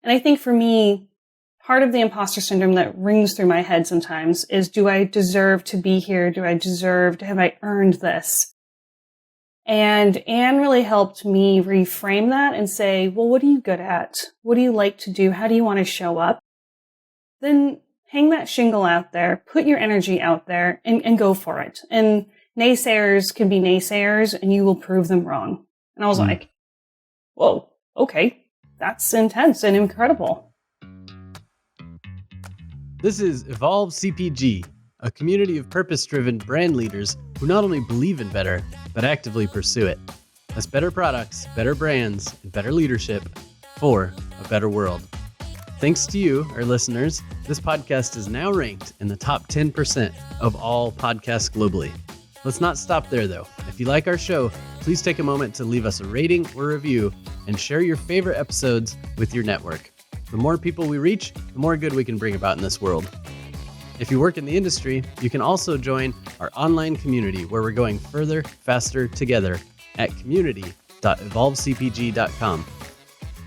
And I think for me, part of the imposter syndrome that rings through my head sometimes is, do I deserve to be here? Have I earned this? And Anne really helped me reframe that and say, well, what are you good at? What do you like to do? How do you want to show up? Then hang that shingle out there, put your energy out there and go for it. And naysayers can be naysayers and you will prove them wrong. And I was like, whoa, okay, that's intense and incredible. This is Evolve CPG, a community of purpose-driven brand leaders who not only believe in better, but actively pursue it. That's better products, better brands, and better leadership for a better world. Thanks to you, our listeners, this podcast is now ranked in the top 10% of all podcasts globally. Let's not stop there, though. If you like our show, please take a moment to leave us a rating or review and share your favorite episodes with your network. The more people we reach, the more good we can bring about in this world. If you work in the industry, you can also join our online community where we're going further, faster together at community.evolvecpg.com.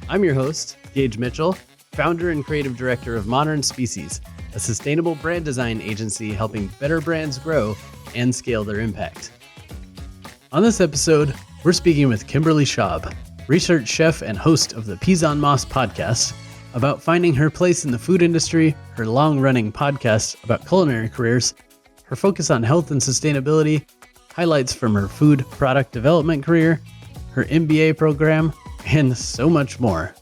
I'm your host, Gage Mitchell, founder and creative director of Modern Species, a sustainable brand design agency helping better brands grow and scale their impact. On this episode, we're speaking with Kimberly Schaub, research chef and host of the PeasOnMoss podcast, about finding her place in the food industry, her long-running podcast about culinary careers, her focus on health and sustainability, highlights from her food product development career, her MBA program, and so much more.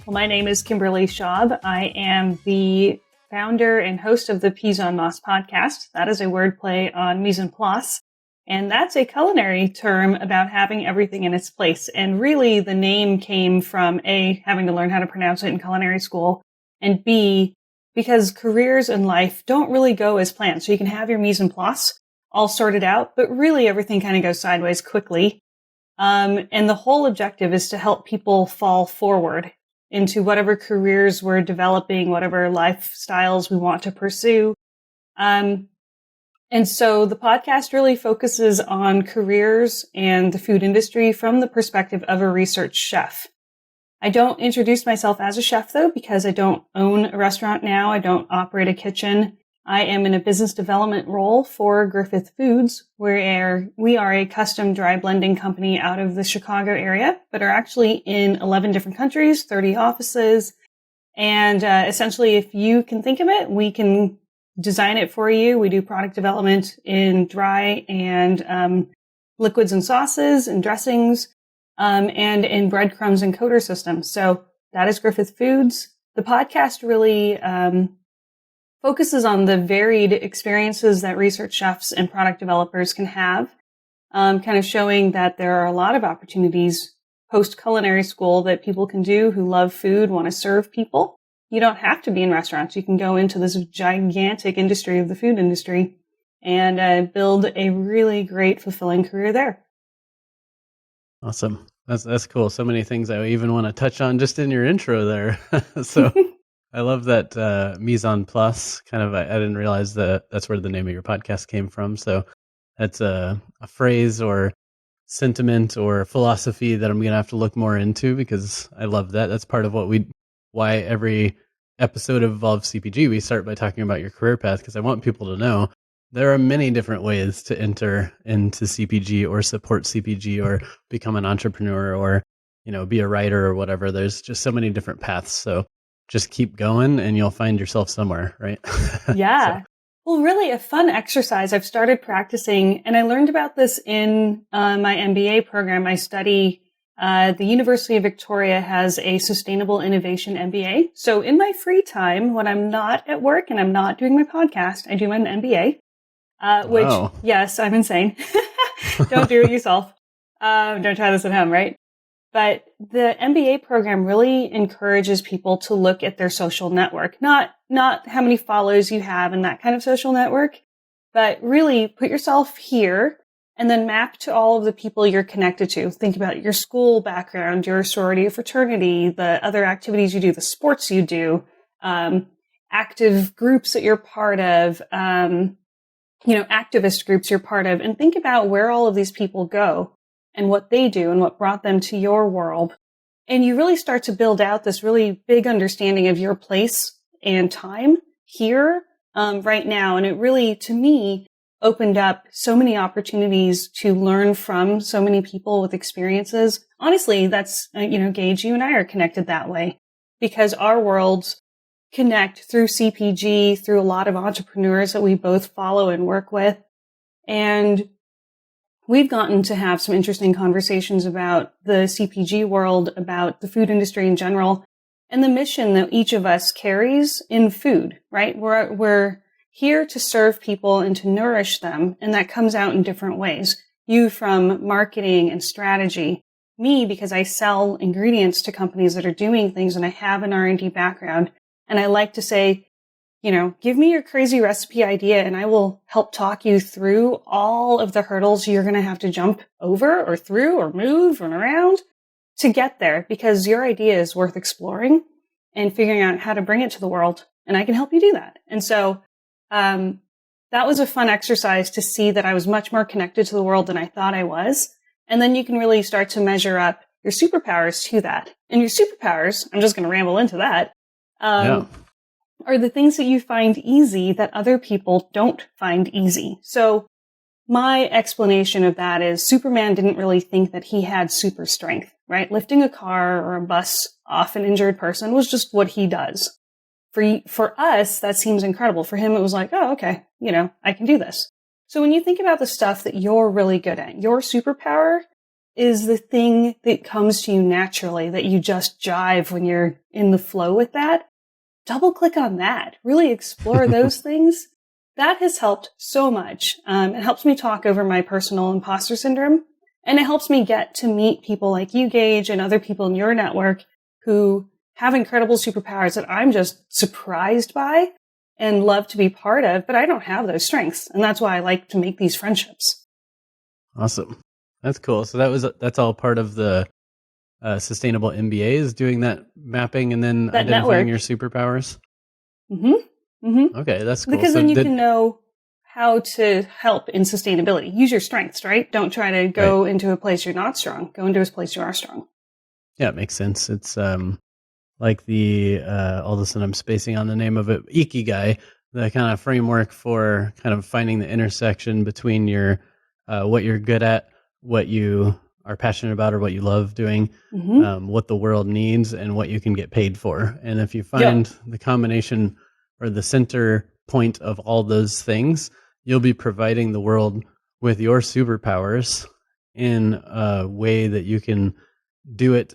Well, my name is Kimberly Schaub. I am the founder and host of the PeasOnMoss podcast. That is a wordplay on mise en place. And that's a culinary term about having everything in its place. And really, the name came from A, having to learn how to pronounce it in culinary school, and B, because careers in life don't really go as planned. So you can have your mise en place all sorted out, but really everything kind of goes sideways quickly. And the whole objective is to help people fall forward into whatever careers we're developing, whatever lifestyles we want to pursue. And so the podcast really focuses on careers and the food industry from the perspective of a research chef. I don't introduce myself as a chef, though, because I don't own a restaurant now. I don't operate a kitchen. I am in a business development role for Griffith Foods, where we are a custom dry blending company out of the Chicago area, but are actually in 11 different countries, 30 offices. And essentially, if you can think of it, we can design it for you. We do product development in dry and liquids and sauces and dressings, and in breadcrumbs and coater systems. So that is Griffith Foods. The podcast really focuses on the varied experiences that research chefs and product developers can have, kind of showing that there are a lot of opportunities post-culinary school that people can do who love food, want to serve people. You don't have to be in restaurants. You can go into this gigantic industry of the food industry and build a really great, fulfilling career there. Awesome. That's cool. So many things I even want to touch on just in your intro there. So I love that mise en place. Kind of, I didn't realize that's where the name of your podcast came from. So that's a phrase or sentiment or philosophy that I'm going to have to look more into because I love that. That's part of why every episode of Evolve CPG, we start by talking about your career path, because I want people to know there are many different ways to enter into CPG or support CPG or become an entrepreneur or, be a writer or whatever. There's just so many different paths. So just keep going and you'll find yourself somewhere, right? Yeah. Well, really a fun exercise I've started practicing, and I learned about this in my MBA program. I study the University of Victoria has a sustainable innovation MBA. So in my free time, when I'm not at work and I'm not doing my podcast, I do an MBA, which, yes, I'm insane. Don't do it yourself. Don't try this at home, right? But the MBA program really encourages people to look at their social network, not how many follows you have in that kind of social network, but really put yourself here and then map to all of the people you're connected to. Think about your school background, your sorority or fraternity, the other activities you do, the sports you do, active groups that you're part of, activist groups you're part of, and think about where all of these people go and what they do and what brought them to your world. And you really start to build out this really big understanding of your place and time here right now. And it really, to me, opened up so many opportunities to learn from so many people with experiences. Honestly, that's, Gage, you and I are connected that way because our worlds connect through CPG, through a lot of entrepreneurs that we both follow and work with. And we've gotten to have some interesting conversations about the CPG world, about the food industry in general, and the mission that each of us carries in food, right? We're here to serve people and to nourish them, and that comes out in different ways. You from marketing and strategy, me because I sell ingredients to companies that are doing things and I have an R&D background, and I like to say, give me your crazy recipe idea and I will help talk you through all of the hurdles you're going to have to jump over or through or move and around to get there because your idea is worth exploring and figuring out how to bring it to the world. And I can help you do that. And so that was a fun exercise to see that I was much more connected to the world than I thought I was. And then you can really start to measure up your superpowers to that. And your superpowers, I'm just going to ramble into that, are the things that you find easy that other people don't find easy. So my explanation of that is Superman didn't really think that he had super strength, right? Lifting a car or a bus off an injured person was just what he does. For us, that seems incredible. For him, it was like, oh, okay, I can do this. So when you think about the stuff that you're really good at, your superpower is the thing that comes to you naturally, that you just jive when you're in the flow with that. Double click on that. Really explore those things. That has helped so much. It helps me talk over my personal imposter syndrome. And it helps me get to meet people like you, Gage, and other people in your network who have incredible superpowers that I'm just surprised by and love to be part of, but I don't have those strengths. And that's why I like to make these friendships. Awesome. That's cool. So that's all part of the sustainable MBAs, doing that mapping and then that identifying network. Your superpowers. Mm-hmm. Mm-hmm. Okay, that's cool. Because then you can know how to help in sustainability. Use your strengths, right? Don't try to go into a place you're not strong. Go into a place you are strong. Yeah, it makes sense. It's like the all of a sudden I'm spacing on the name of it, Ikigai, the kind of framework for kind of finding the intersection between your what you're good at, what you are passionate about, or what you love doing, what the world needs, and what you can get paid for. And if you find the combination or the center point of all those things, you'll be providing the world with your superpowers in a way that you can do it,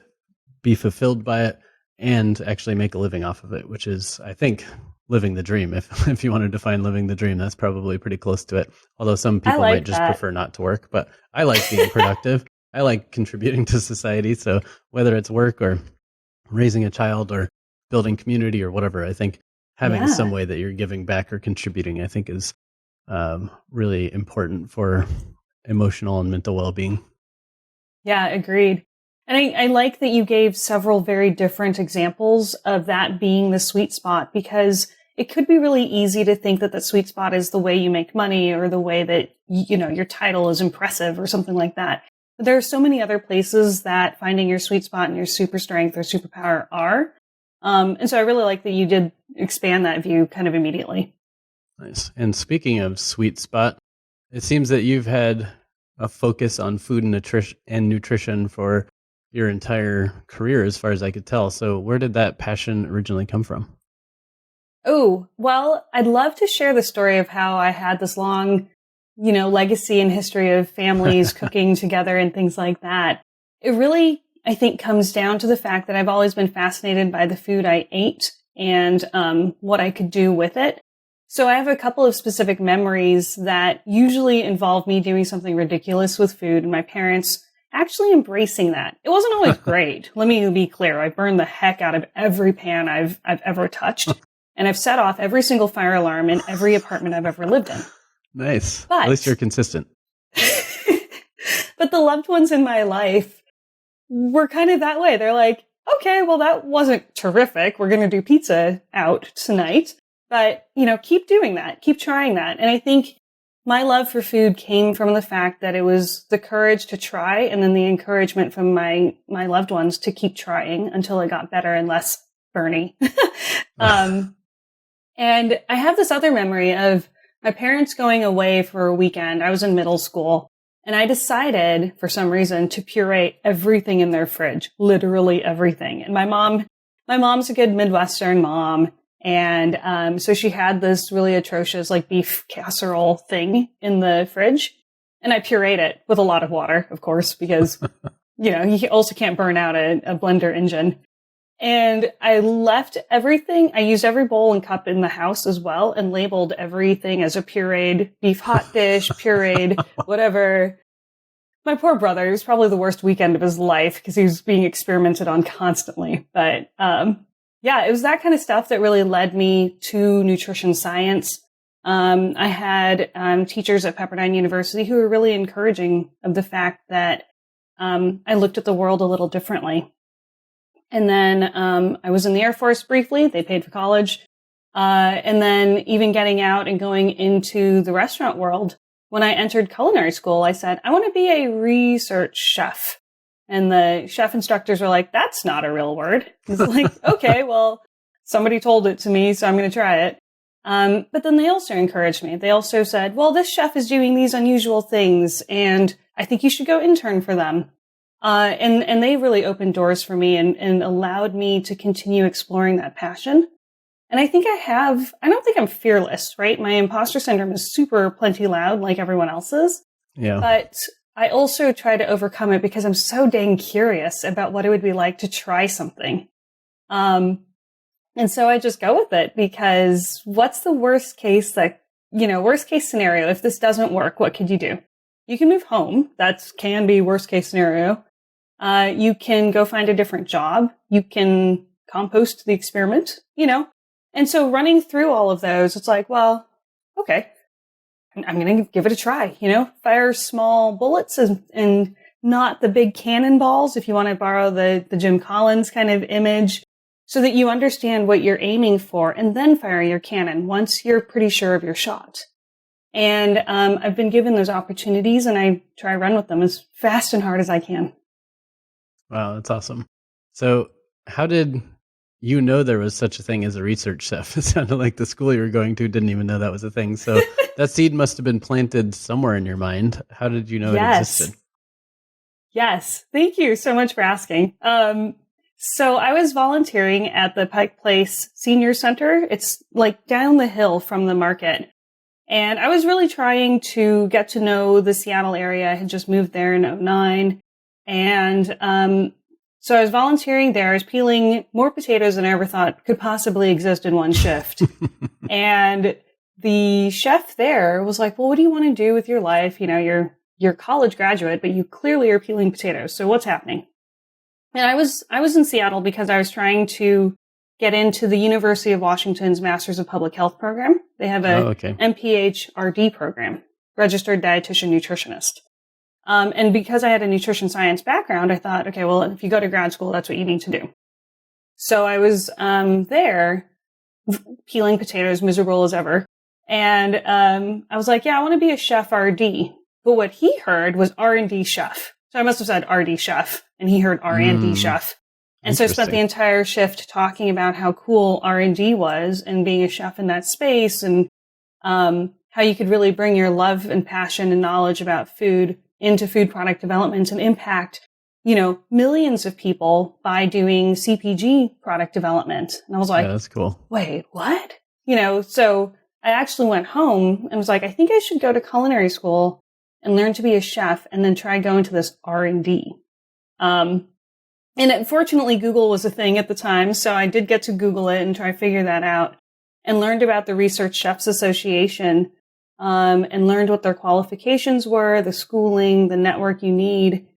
be fulfilled by it, and actually make a living off of it, which is, I think, living the dream. If you want to define living the dream, that's probably pretty close to it. Although some people might just prefer not to work, but I like being productive. I like contributing to society. So whether it's work or raising a child or building community or whatever, I think having some way that you're giving back or contributing, I think is really important for emotional and mental well-being. Yeah, agreed. And I like that you gave several very different examples of that being the sweet spot, because it could be really easy to think that the sweet spot is the way you make money or the way that, your title is impressive or something like that. But there are so many other places that finding your sweet spot and your super strength or superpower are. And so I really like that you did expand that view kind of immediately. Nice. And speaking of sweet spot, it seems that you've had a focus on food and nutrition for your entire career, as far as I could tell. So where did that passion originally come from? Oh, well, I'd love to share the story of how I had this long, legacy and history of families cooking together and things like that. It really, I think, comes down to the fact that I've always been fascinated by the food I ate and what I could do with it. So I have a couple of specific memories that usually involve me doing something ridiculous with food and my parents actually embracing that. It wasn't always great. Let me be clear. I burned the heck out of every pan I've ever touched. And I've set off every single fire alarm in every apartment I've ever lived in. Nice. But, at least you're consistent. But the loved ones in my life were kind of that way. They're like, okay, well, that wasn't terrific. We're going to do pizza out tonight. But, keep doing that. Keep trying that. And I think my love for food came from the fact that it was the courage to try and then the encouragement from my loved ones to keep trying until it got better and less burny. And I have this other memory of my parents going away for a weekend. I was in middle school, and I decided for some reason to puree everything in their fridge, literally everything. And my mom's a good Midwestern mom. And so she had this really atrocious like beef casserole thing in the fridge. And I pureed it with a lot of water, of course, because, you also can't burn out a blender engine. And I left everything. I used every bowl and cup in the house as well and labeled everything as a pureed beef hot dish, pureed whatever. My poor brother, it was probably the worst weekend of his life because he was being experimented on constantly. But it was that kind of stuff that really led me to nutrition science. I had teachers at Pepperdine University who were really encouraging of the fact that I looked at the world a little differently. And then I was in the Air Force briefly. They paid for college. And then even getting out and going into the restaurant world, when I entered culinary school, I said, I want to be a research chef. And the chef instructors were like, that's not a real word. It's like, okay, well, somebody told it to me, so I'm going to try it. But then they also encouraged me. They also said, well, this chef is doing these unusual things, and I think you should go intern for them. And they really opened doors for me and allowed me to continue exploring that passion. And I think I don't think I'm fearless, right? My imposter syndrome is super plenty loud like everyone else's. Yeah. But I also try to overcome it because I'm so dang curious about what it would be like to try something. And so I just go with it because what's the worst case scenario? If this doesn't work, what could you do? You can move home. That can be worst case scenario. You can go find a different job. You can compost the experiment, And so running through all of those, it's like, well, okay, I'm going to give it a try, fire small bullets and not the big cannonballs, if you want to borrow the Jim Collins kind of image, so that you understand what you're aiming for and then fire your cannon once you're pretty sure of your shot. And I've been given those opportunities and I try to run with them as fast and hard as I can. Wow, that's awesome. So how did you know there was such a thing as a research chef? It sounded like the school you were going to didn't even know that was a thing. So that seed must have been planted somewhere in your mind. How did you know it existed? Yes. Thank you so much for asking. So I was volunteering at the Pike Place Senior Center. It's like down the hill from the market. And I was really trying to get to know the Seattle area. I had just moved there in 2009. And so I was volunteering there. I was peeling more potatoes than I ever thought could possibly exist in one shift. And the chef there was like, well, what do you want to do with your life? You're a college graduate, but you clearly are peeling potatoes. So what's happening? And I was in Seattle because I was trying to get into the University of Washington's Masters of Public Health program. They have a MPH RD program, Registered Dietitian Nutritionist. And because I had a nutrition science background, I thought, okay, well, if you go to grad school, that's what you need to do. So I was there peeling potatoes, miserable as ever. And I was like, yeah, I want to be a chef RD. But what he heard was R&D chef. So I must have said RD chef, and he heard R&D chef. And so I spent the entire shift talking about how cool R&D was and being a chef in that space and how you could really bring your love and passion and knowledge about food into food product development and impact, millions of people by doing CPG product development. And I was like, yeah, that's cool. Wait, what? So I actually went home and was like, I think I should go to culinary school and learn to be a chef and then try going to this R&D. And fortunately, Google was a thing at the time. So I did get to Google it and try to figure that out and learned about the Research Chefs Association, and learned what their qualifications were, the schooling, the network you need.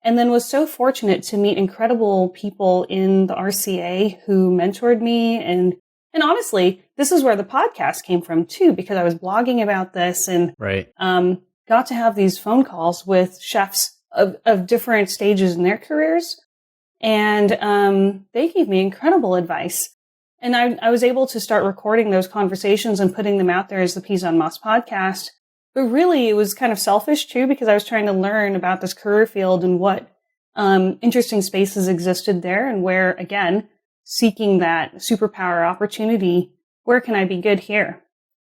And then was so fortunate to meet incredible people in the RCA who mentored me. And honestly, this is where the podcast came from too, because I was blogging about this and got to have these phone calls with chefs of different stages in their careers. And they gave me incredible advice. And I was able to start recording those conversations and putting them out there as the PeasOnMoss podcast. But really, it was kind of selfish too, because I was trying to learn about this career field and what interesting spaces existed there, and where, again, seeking that superpower opportunity, where can I be good here?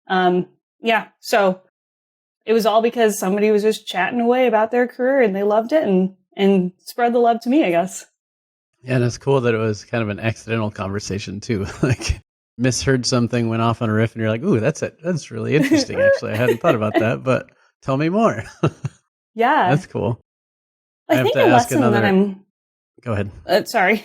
Yeah, so it was all because somebody was just chatting away about their career and they loved it and spread the love to me, I guess. Yeah, and it's cool that it was kind of an accidental conversation too. Like misheard something, went off on a riff, and you're like, "Ooh, that's it. That's really interesting. Actually, I hadn't thought about that, but tell me more." Yeah. That's cool. I I have think to a ask lesson that another. Go ahead. sorry.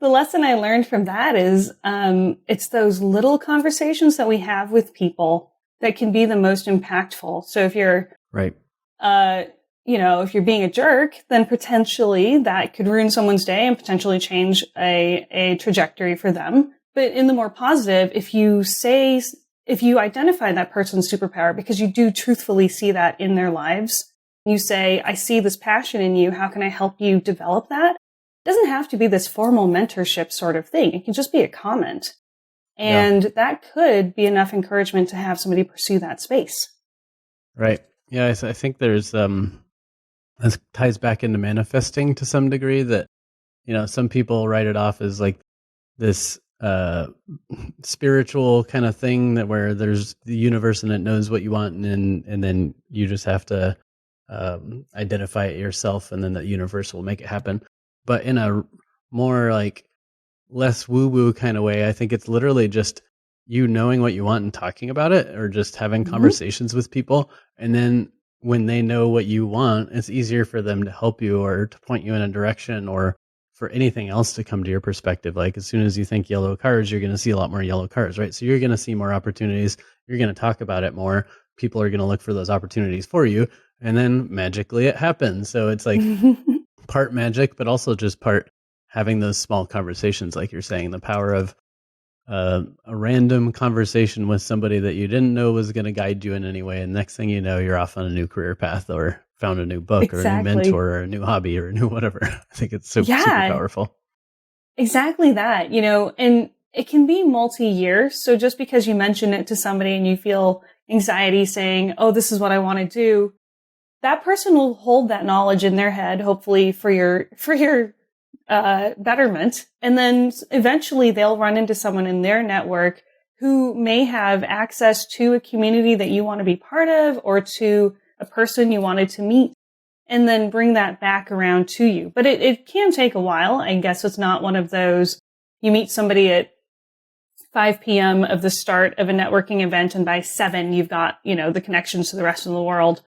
The lesson I learned from that is it's those little conversations that we have with people that can be the most impactful. So if you're, Right. if you're being a jerk, then potentially that could ruin someone's day and potentially change a trajectory for them. But in the more positive, if you identify that person's superpower, because you do truthfully see that in their lives, you say, I see this passion in you. How can I help you develop that? It doesn't have to be this formal mentorship sort of thing. It can just be a comment. And that could be enough encouragement to have somebody pursue that space. Right. Yeah, I think there's this ties back into manifesting to some degree, that some people write it off as like this spiritual kind of thing, that where there's the universe and it knows what you want, and then you just have to identify it yourself, and then the universe will make it happen. But in a more like less woo-woo kind of way, I think it's literally just you knowing what you want and talking about it, or just having conversations with people. And then when they know what you want, it's easier for them to help you or to point you in a direction, or for anything else to come to your perspective. Like as soon as you think yellow cars, you're going to see a lot more yellow cars, right? So you're going to see more opportunities. You're going to talk about it more. People are going to look for those opportunities for you. And then magically it happens. So it's like part magic, but also just part having those small conversations, like you're saying, the power of a random conversation with somebody that you didn't know was going to guide you in any way. And next thing you know, you're off on a new career path, or found a new book, or a new mentor, or a new hobby, or a new whatever. I think it's super powerful. Exactly that, and it can be multi-year. So just because you mention it to somebody and you feel anxiety saying, oh, this is what I want to do, that person will hold that knowledge in their head, hopefully for your betterment. And then eventually they'll run into someone in their network who may have access to a community that you want to be part of, or to a person you wanted to meet, and then bring that back around to you. But it can take a while. I guess it's not one of those, you meet somebody at 5 p.m. of the start of a networking event, and by 7, you've got, the connections to the rest of the world.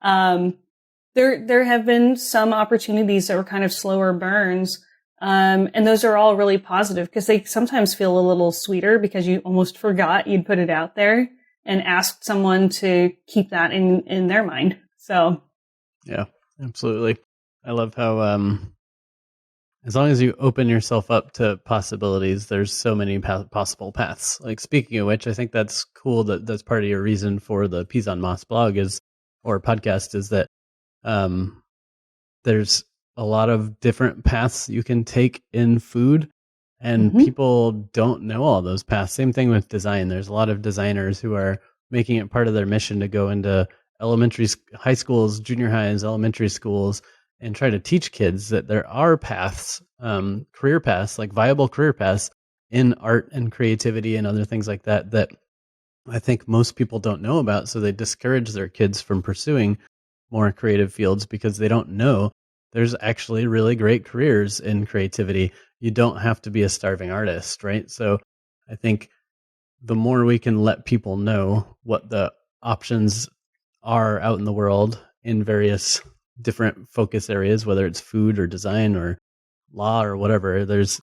There have been some opportunities that were kind of slower burns. And those are all really positive, because they sometimes feel a little sweeter because you almost forgot you'd put it out there and asked someone to keep that in their mind. So. Yeah, absolutely. I love how, as long as you open yourself up to possibilities, there's so many possible paths. Like, speaking of which, I think that's cool that's part of your reason for the PeasOnMoss blog or podcast, is that there's a lot of different paths you can take in food, and people don't know all those paths. Same thing with design. There's a lot of designers who are making it part of their mission to go into high schools, junior highs, elementary schools, and try to teach kids that there are paths, career paths, like viable career paths in art and creativity and other things like that, that I think most people don't know about. So they discourage their kids from pursuing more creative fields because they don't know there's actually really great careers in creativity. You don't have to be a starving artist, right? So I think the more we can let people know what the options are out in the world in various different focus areas, whether it's food or design or law or whatever, there's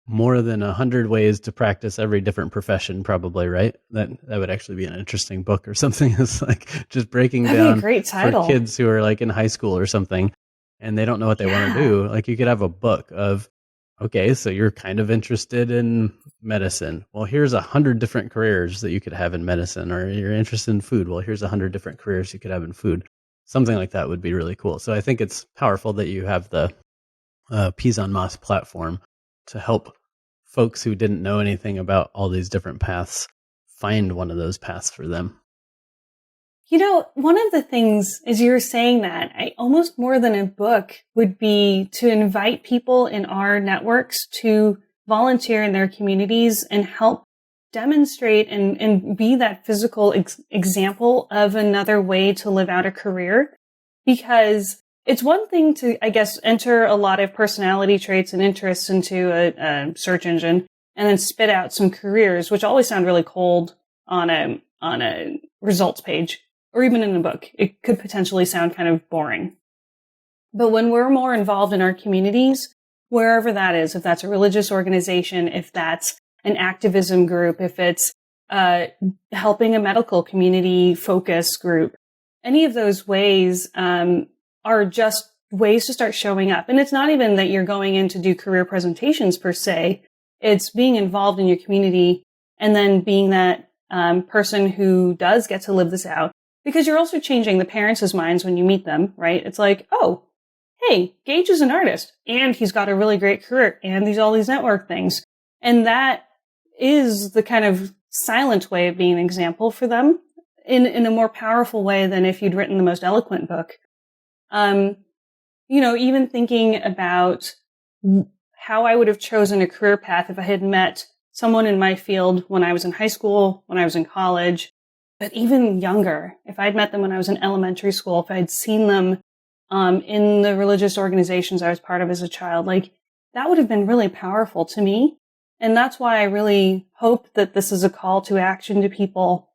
more than 100 ways to practice every different profession, probably, right? That would actually be an interesting book or something. It's like just breaking down great title for kids who are like in high school or something, and they don't know what they want to do. Like, you could have a book of, okay, so you're kind of interested in medicine. Well, here's 100 different careers that you could have in medicine. Or you're interested in food. Well, here's 100 different careers you could have in food. Something like that would be really cool. So I think it's powerful that you have the PeasOnMoss platform to help folks who didn't know anything about all these different paths find one of those paths for them. One of the things as you were saying that, I almost more than a book would be to invite people in our networks to volunteer in their communities and help demonstrate and be that physical example of another way to live out a career. Because it's one thing to, I guess, enter a lot of personality traits and interests into a search engine and then spit out some careers, which always sound really cold on a results page. Or even in a book, it could potentially sound kind of boring. But when we're more involved in our communities, wherever that is, if that's a religious organization, if that's an activism group, if it's helping a medical community focus group, any of those ways are just ways to start showing up. And it's not even that you're going in to do career presentations per se. It's being involved in your community and then being that person who does get to live this out. Because you're also changing the parents' minds when you meet them, right? It's like, oh, hey, Gage is an artist and he's got a really great career and he's all these network things. And that is the kind of silent way of being an example for them in a more powerful way than if you'd written the most eloquent book. Even thinking about how I would have chosen a career path if I had met someone in my field when I was in high school, when I was in college, but even younger, if I'd met them when I was in elementary school, if I'd seen them in the religious organizations I was part of as a child, like that would have been really powerful to me. And that's why I really hope that this is a call to action to people.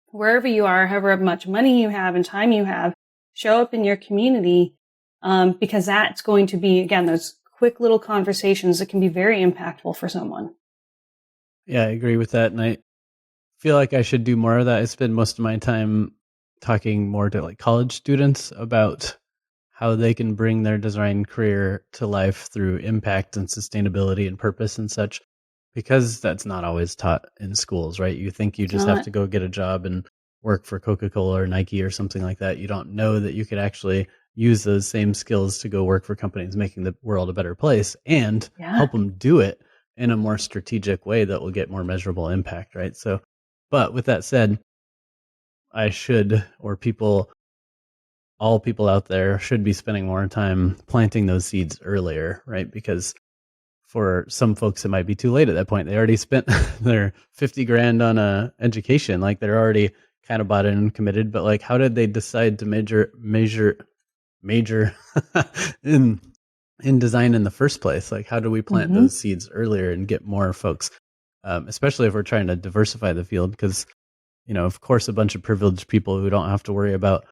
Wherever you are, however much money you have and time you have, show up in your community because that's going to be, again, those quick little conversations that can be very impactful for someone. Yeah, I agree with that. And I feel like I should do more of that. I spend most of my time talking more to like college students about how they can bring their design career to life through impact and sustainability and purpose and such, because that's not always taught in schools, right? You think you just have to go get a job and work for Coca-Cola or Nike or something like that. You don't know that you could actually use those same skills to go work for companies making the world a better place and help them do it in a more strategic way that will get more measurable impact, right? So, but with that said, I should, or people, all people out there should be spending more time planting those seeds earlier, right? Because for some folks, it might be too late at that point. They already spent their 50 grand on a education. Like they're already kind of bought in and committed, but like, how did they decide to major in design in the first place? Like, how do we plant those seeds earlier and get more folks, especially if we're trying to diversify the field? Because, of course, a bunch of privileged people who don't have to worry about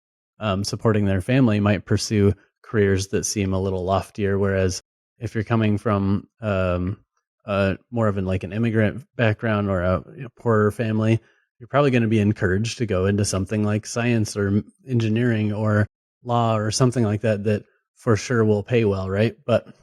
supporting their family might pursue careers that seem a little loftier. Whereas if you're coming from more of an immigrant background or a poorer family, you're probably going to be encouraged to go into something like science or engineering or law or something like that, that for sure will pay well, right? But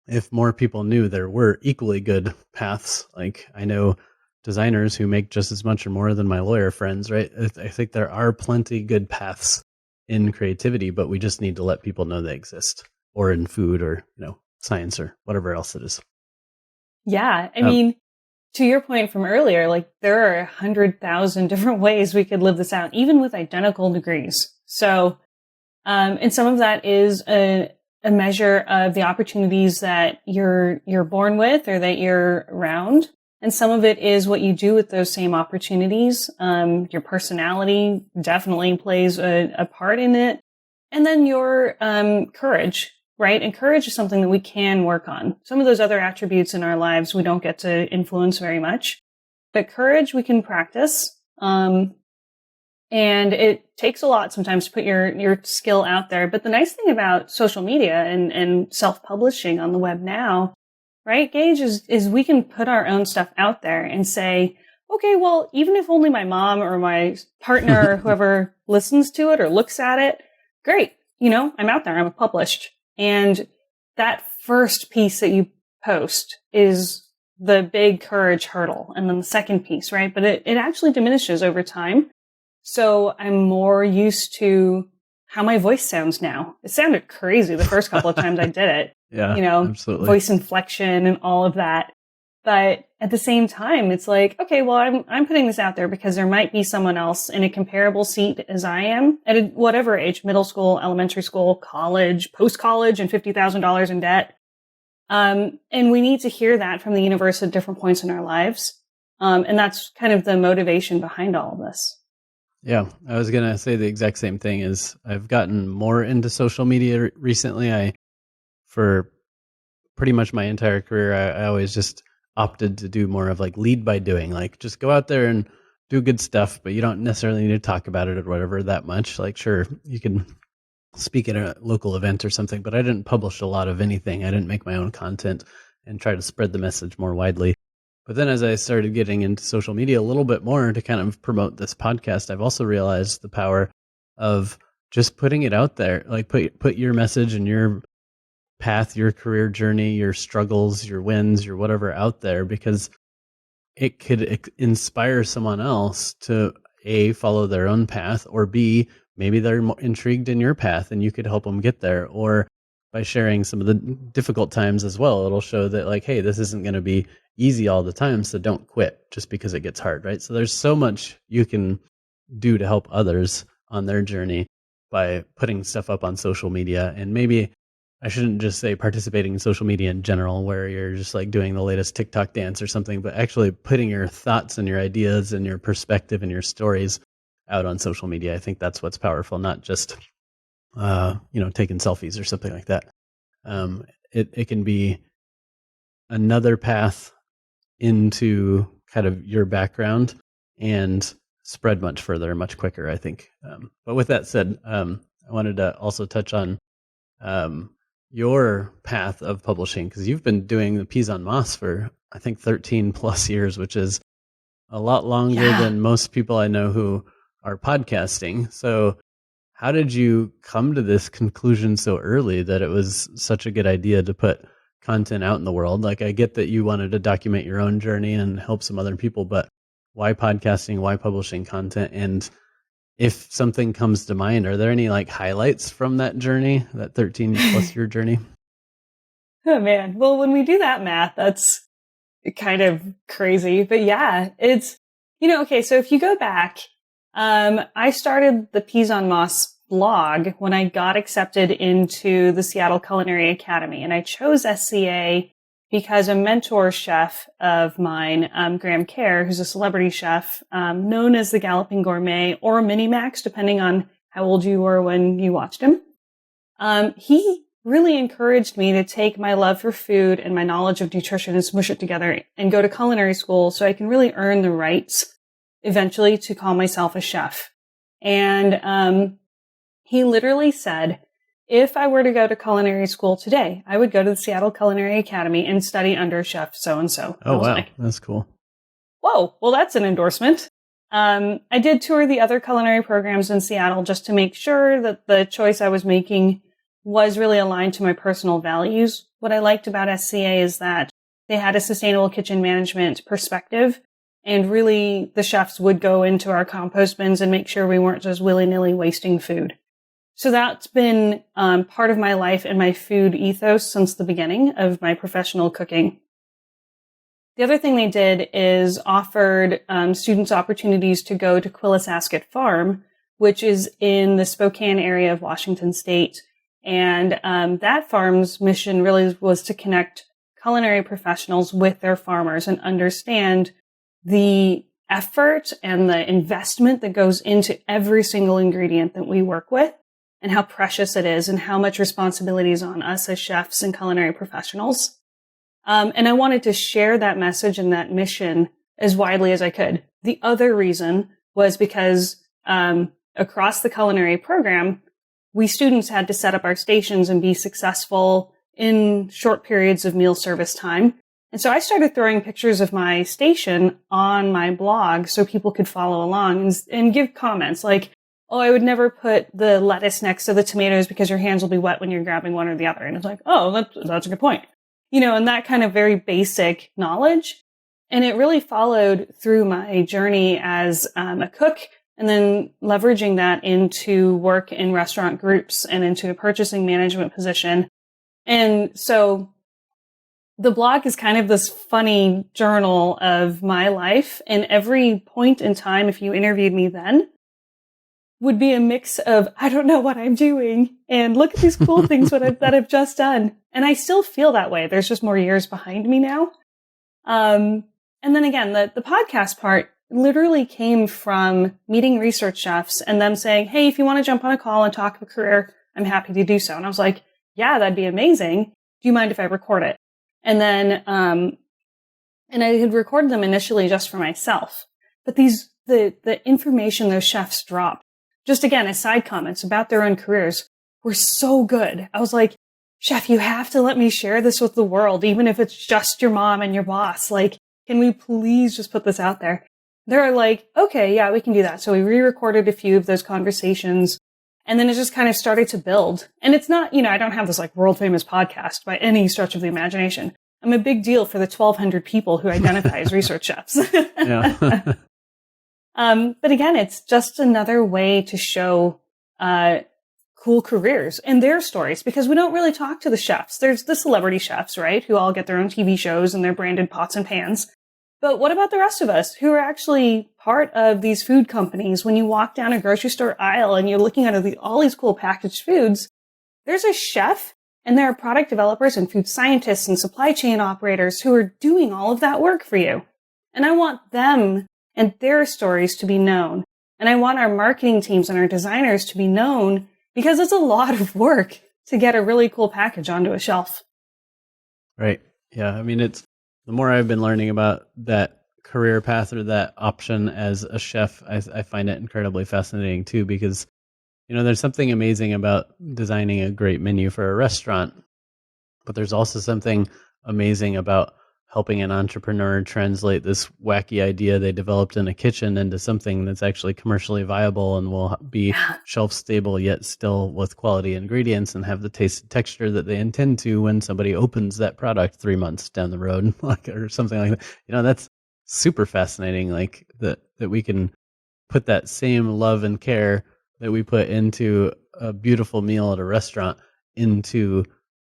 if more people knew there were equally good paths, like I know designers who make just as much or more than my lawyer friends, right? I think there are plenty good paths in creativity, but we just need to let people know they exist, or in food or, science or whatever else it is. Yeah. I mean, to your point from earlier, like there are 100,000 different ways we could live this out, even with identical degrees. So, and some of that is a measure of the opportunities that you're born with or that you're around. And some of it is what you do with those same opportunities. Your personality definitely plays a part in it. And then your courage, right? And courage is something that we can work on. Some of those other attributes in our lives we don't get to influence very much. But courage we can practice. And it takes a lot sometimes to put your skill out there. But the nice thing about social media and self-publishing on the web now, right, Gage, is we can put our own stuff out there and say, okay, well, even if only my mom or my partner or whoever listens to it or looks at it, great. I'm out there, I'm published. And that first piece that you post is the big courage hurdle. And then the second piece, right? But it actually diminishes over time. So I'm more used to how my voice sounds now. It sounded crazy the first couple of times I did it. Yeah, absolutely. Voice inflection and all of that. But at the same time, it's like, okay, well, I'm putting this out there because there might be someone else in a comparable seat as I am at whatever age, middle school, elementary school, college, post-college, and $50,000 in debt. And we need to hear that from the universe at different points in our lives. And that's kind of the motivation behind all of this. Yeah, I was going to say the exact same thing. Is I've gotten more into social media recently. For pretty much my entire career, I always just opted to do more of like lead by doing, like just go out there and do good stuff, but you don't necessarily need to talk about it or whatever that much. Like, sure, you can speak at a local event or something, but I didn't publish a lot of anything. I didn't make my own content and try to spread the message more widely. But then as I started getting into social media a little bit more to kind of promote this podcast, I've also realized the power of just putting it out there. Like put your message and your path, your career journey, your struggles, your wins, your whatever out there, because it could inspire someone else to A, follow their own path, or B, maybe they're more intrigued in your path and you could help them get there. Or by sharing some of the difficult times as well, it'll show that like, hey, this isn't going to be easy all the time, so don't quit just because it gets hard, right? So there's so much you can do to help others on their journey by putting stuff up on social media. And maybe I shouldn't just say participating in social media in general, where you're just like doing the latest TikTok dance or something, but actually putting your thoughts and your ideas and your perspective and your stories out on social media. I think that's what's powerful, not just, taking selfies or something like that. It can be another path into kind of your background and spread much further, much quicker, I think. But with that said, I wanted to also touch on your path of publishing, because you've been doing the PeasOnMoss for, I think, 13 plus years, which is a lot longer than most people I know who are podcasting. So how did you come to this conclusion so early that it was such a good idea to put content out in the world? Like, I get that you wanted to document your own journey and help some other people, but why podcasting? Why publishing content? And if something comes to mind, are there any like highlights from that journey, that 13 plus year journey? Oh man. Well, when we do that math, that's kind of crazy, but yeah, it's, okay. So if you go back, I started the PeasOnMoss blog when I got accepted into the Seattle Culinary Academy, and I chose SCA because a mentor chef of mine, Graham Kerr, who's a celebrity chef, known as the Galloping Gourmet or Mini Max, depending on how old you were when you watched him. He really encouraged me to take my love for food and my knowledge of nutrition and smush it together and go to culinary school so I can really earn the rights eventually to call myself a chef. And he literally said, if I were to go to culinary school today, I would go to the Seattle Culinary Academy and study under chef so-and-so. Oh, wow. That's cool. Whoa, well, that's an endorsement. I did tour the other culinary programs in Seattle just to make sure that the choice I was making was really aligned to my personal values. What I liked about SCA is that they had a sustainable kitchen management perspective, and really the chefs would go into our compost bins and make sure we weren't just willy-nilly wasting food. So that's been part of my life and my food ethos since the beginning of my professional cooking. The other thing they did is offered students opportunities to go to Quillisasket Farm, which is in the Spokane area of Washington State. And that farm's mission really was to connect culinary professionals with their farmers and understand the effort and the investment that goes into every single ingredient that we work with, and how precious it is and how much responsibility is on us as chefs and culinary professionals. And I wanted to share that message and that mission as widely as I could. The other reason was because across the culinary program, we students had to set up our stations and be successful in short periods of meal service time. And so I started throwing pictures of my station on my blog so people could follow along and give comments like, oh, I would never put the lettuce next to the tomatoes because your hands will be wet when you're grabbing one or the other. And it's like, oh, that's a good point. And that kind of very basic knowledge. And it really followed through my journey as a cook, and then leveraging that into work in restaurant groups and into a purchasing management position. And so the blog is kind of this funny journal of my life. And every point in time, if you interviewed me then, would be a mix of, I don't know what I'm doing, and look at these cool things that I've just done. And I still feel that way. There's just more years behind me now. And then again, the podcast part literally came from meeting research chefs and them saying, hey, if you want to jump on a call and talk of a career, I'm happy to do so. And I was like, yeah, that'd be amazing. Do you mind if I record it? And then, and I had recorded them initially just for myself. But the information those chefs dropped, just again, as side comments about their own careers, were so good. I was like, chef, you have to let me share this with the world, even if it's just your mom and your boss. Like, can we please just put this out there? They're like, okay, yeah, we can do that. So we re-recorded a few of those conversations, and then it just kind of started to build. And it's not, I don't have this like world famous podcast by any stretch of the imagination. I'm a big deal for the 1,200 people who identify as research chefs. Yeah. But again, it's just another way to show cool careers and their stories, because we don't really talk to the chefs. There's the celebrity chefs, right, who all get their own TV shows and their branded pots and pans. But what about the rest of us who are actually part of these food companies? When you walk down a grocery store aisle and you're looking at all these cool packaged foods, there's a chef and there are product developers and food scientists and supply chain operators who are doing all of that work for you. And I want them and their stories to be known. And I want our marketing teams and our designers to be known, because it's a lot of work to get a really cool package onto a shelf. Right. Yeah. I mean, it's the more I've been learning about that career path or that option as a chef, I find it incredibly fascinating too, because, there's something amazing about designing a great menu for a restaurant, but there's also something amazing about helping an entrepreneur translate this wacky idea they developed in a kitchen into something that's actually commercially viable and will be shelf stable, yet still with quality ingredients and have the taste and texture that they intend to when somebody opens that product 3 months down the road, or something like that. That's super fascinating. Like that we can put that same love and care that we put into a beautiful meal at a restaurant into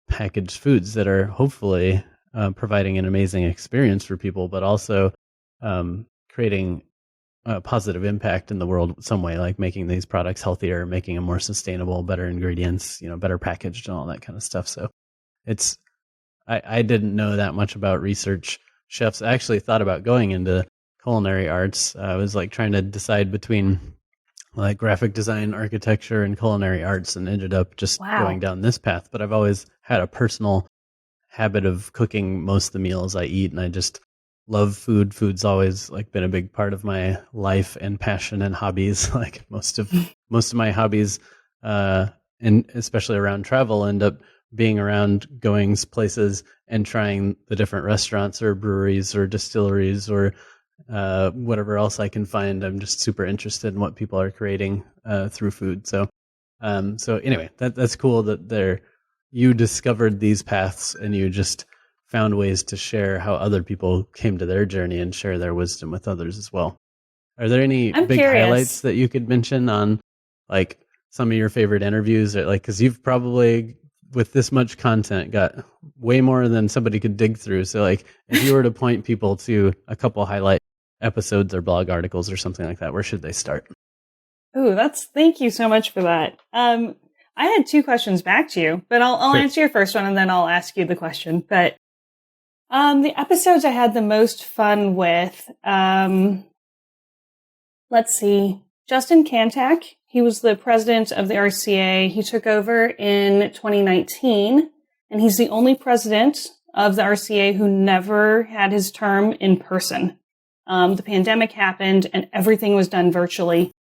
packaged foods that are hopefully providing an amazing experience for people, but also creating a positive impact in the world some way, like making these products healthier, making them more sustainable, better ingredients, better packaged and all that kind of stuff. So I didn't know that much about research chefs. I actually thought about going into culinary arts. I was like trying to decide between like graphic design, architecture, and culinary arts, and ended up just going down this path. But I've always had a personal habit of cooking most of the meals I eat, and I just love food. Food's always like been a big part of my life and passion and hobbies. Like most of my hobbies, and especially around travel, end up being around going places and trying the different restaurants or breweries or distilleries or whatever else I can find. I'm just super interested in what people are creating through food. So anyway, that's cool that you discovered these paths and you just found ways to share how other people came to their journey and share their wisdom with others as well. Are there any big highlights that you could mention on like some of your favorite interviews, or like, cause you've probably with this much content got way more than somebody could dig through. So like if you were to point people to a couple highlight episodes or blog articles or something like that, where should they start? Ooh, thank you so much for that. I had two questions back to you, but I'll answer your first one and then I'll ask you the question. But the episodes I had the most fun with, let's see, Justin Kantak. He was the president of the RCA. He took over in 2019, and he's the only president of the RCA who never had his term in person. The pandemic happened and everything was done virtually.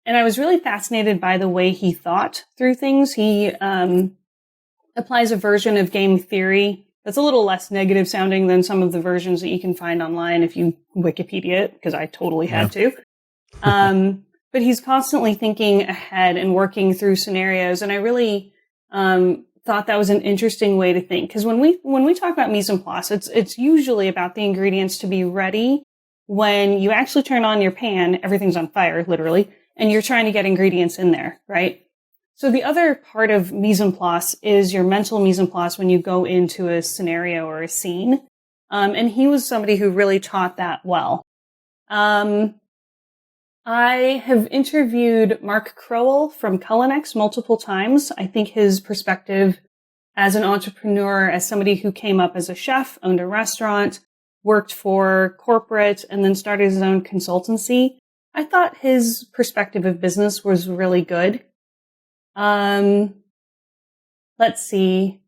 And I was really fascinated by the way he thought through things. He applies a version of game theory that's a little less negative sounding than some of the versions that you can find online if you Wikipedia it, because I totally had to. But he's constantly thinking ahead and working through scenarios. And I really thought that was an interesting way to think. Because when we talk about mise en place, it's usually about the ingredients to be ready when you actually turn on your pan, everything's on fire, literally, and you're trying to get ingredients in there, right? So the other part of mise en place is your mental mise en place when you go into a scenario or a scene. And he was somebody who really taught that well. I have interviewed Mark Crowell from culinary multiple times. I think his perspective as an entrepreneur, as somebody who came up as a chef, owned a restaurant, worked for corporate, and then started his own consultancy, I thought his perspective of business was really good. Let's see.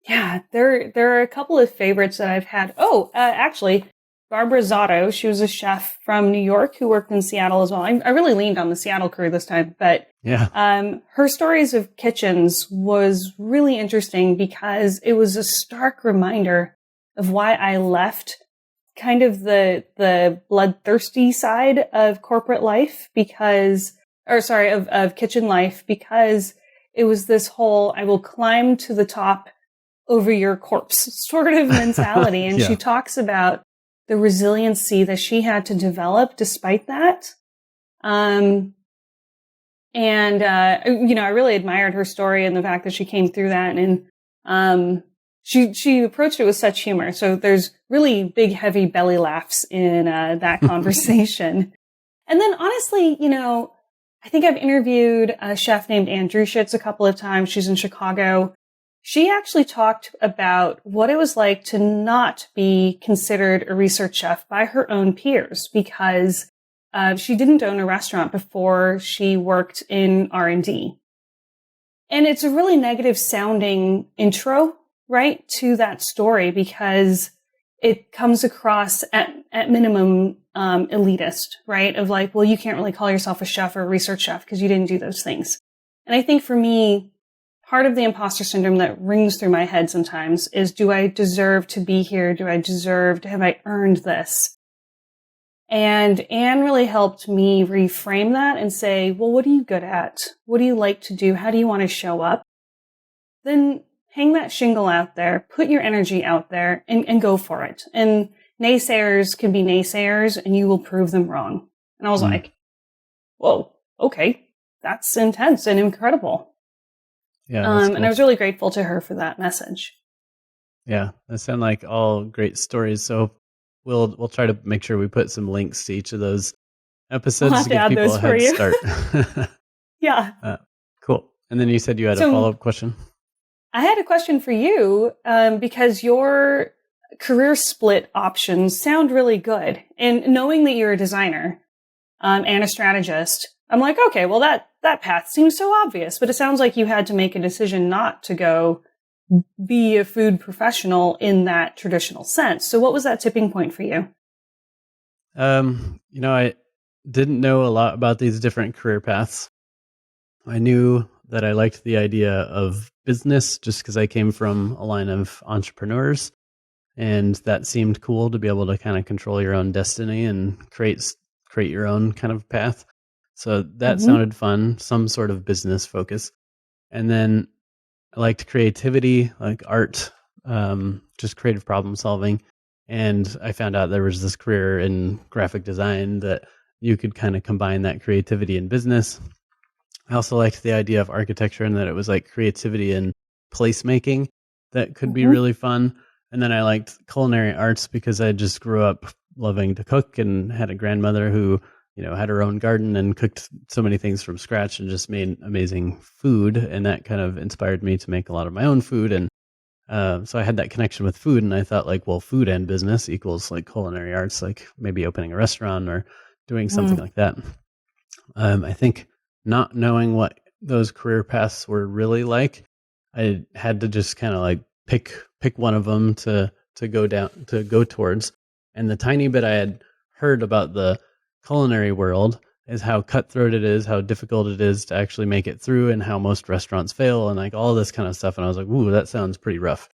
Yeah, there are a couple of favorites that I've had. Actually, Barbara Zotto, she was a chef from New York who worked in Seattle as well. I really leaned on the Seattle crew this time, but her stories of kitchens was really interesting because it was a stark reminder of why I left kind of the bloodthirsty side of corporate life of kitchen life, because it was this whole, I will climb to the top over your corpse sort of mentality. And she talks about the resiliency that she had to develop despite that. I really admired her story and the fact that she came through that. And, she approached it with such humor. So there's really big, heavy belly laughs in, that conversation. And then honestly, I think I've interviewed a chef named Andrew Schitz a couple of times. She's in Chicago. She actually talked about what it was like to not be considered a research chef by her own peers because she didn't own a restaurant before she worked in R&D. And it's a really negative sounding intro, right, to that story because it comes across at minimum elitist, right? Of like, well, you can't really call yourself a chef or a research chef because you didn't do those things. And I think for me, part of the imposter syndrome that rings through my head sometimes is, do I deserve to be here? Have I earned this? And Anne really helped me reframe that and say, well, what are you good at? What do you like to do? How do you want to show up? Then hang that shingle out there, put your energy out there and go for it. And naysayers can be naysayers and you will prove them wrong. And I was like, whoa, okay, that's intense and incredible. Yeah. Cool. And I was really grateful to her for that message. Yeah. That sound like all great stories. So we'll try to make sure we put some links to each of those episodes to give people a head start. Yeah. Cool. And then you said you had a follow-up question. I had a question for you because your career split options sound really good. And knowing that you're a designer and a strategist, I'm like, okay, well, that path seems so obvious. But it sounds like you had to make a decision not to go be a food professional in that traditional sense. So what was that tipping point for you? I didn't know a lot about these different career paths. I knew that I liked the idea of business just because I came from a line of entrepreneurs, and that seemed cool to be able to kind of control your own destiny and create your own kind of path. So that sounded fun, some sort of business focus. And then I liked creativity, like art, just creative problem solving. And I found out there was this career in graphic design that you could kind of combine that creativity in business. I also liked the idea of architecture and that it was like creativity and placemaking that could be really fun. And then I liked culinary arts because I just grew up loving to cook and had a grandmother who, had her own garden and cooked so many things from scratch and just made amazing food. And that kind of inspired me to make a lot of my own food. And so I had that connection with food, and I thought like, well, food and business equals like culinary arts, like maybe opening a restaurant or doing something like that. I think not knowing what those career paths were really like, I had to just kind of like pick one of them to go towards. And the tiny bit I had heard about the culinary world is how cutthroat it is, how difficult it is to actually make it through, and how most restaurants fail, and like all this kind of stuff. And I was like, ooh, that sounds pretty rough.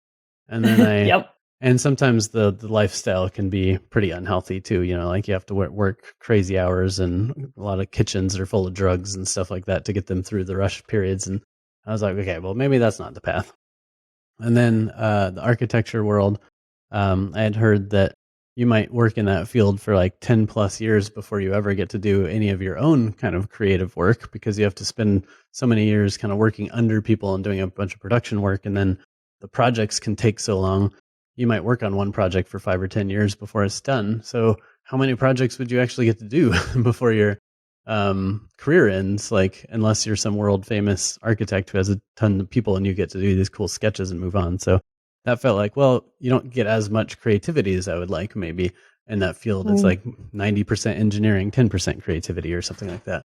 And then and sometimes the lifestyle can be pretty unhealthy too. Like you have to work crazy hours, and a lot of kitchens are full of drugs and stuff like that to get them through the rush periods. And I was like, okay, well, maybe that's not the path. And then the architecture world, I had heard that you might work in that field for like 10 plus years before you ever get to do any of your own kind of creative work, because you have to spend so many years kind of working under people and doing a bunch of production work. And then the projects can take so long. You might work on one project for 5 or 10 years before it's done. So how many projects would you actually get to do before your career ends? Like, unless you're some world famous architect who has a ton of people and you get to do these cool sketches and move on. So that felt like, well, you don't get as much creativity as I would like maybe in that field. It's like 90% engineering, 10% creativity or something like that.